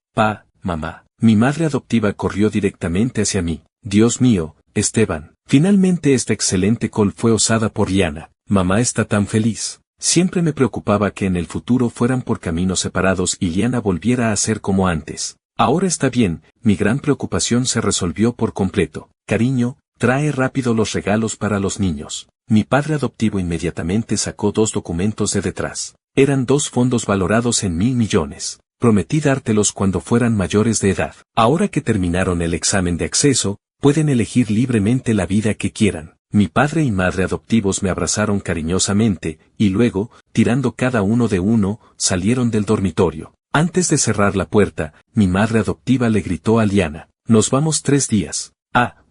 mamá. Mi madre adoptiva corrió directamente hacia mí. Dios mío, Esteban. Finalmente esta excelente call fue osada por Liana. Mamá está tan feliz. Siempre me preocupaba que en el futuro fueran por caminos separados y Liana volviera a ser como antes. Ahora está bien, mi gran preocupación se resolvió por completo. Cariño, trae rápido los regalos para los niños. Mi padre adoptivo inmediatamente sacó 2 documentos de detrás. Eran 2 fondos valorados en 1.000 millones. Prometí dártelos cuando fueran mayores de edad. Ahora que terminaron el examen de acceso, pueden elegir libremente la vida que quieran. Mi padre y madre adoptivos me abrazaron cariñosamente, y luego, tirando cada uno de uno, salieron del dormitorio. Antes de cerrar la puerta, mi madre adoptiva le gritó a Liana: nos vamos 3 días.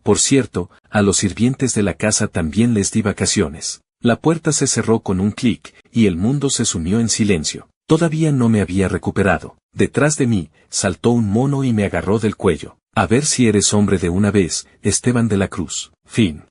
Por cierto, a los sirvientes de la casa también les di vacaciones. La puerta se cerró con un clic, y el mundo se sumió en silencio. Todavía no me había recuperado. Detrás de mí, saltó un mono y me agarró del cuello. A ver si eres hombre de una vez, Esteban de la Cruz. Fin.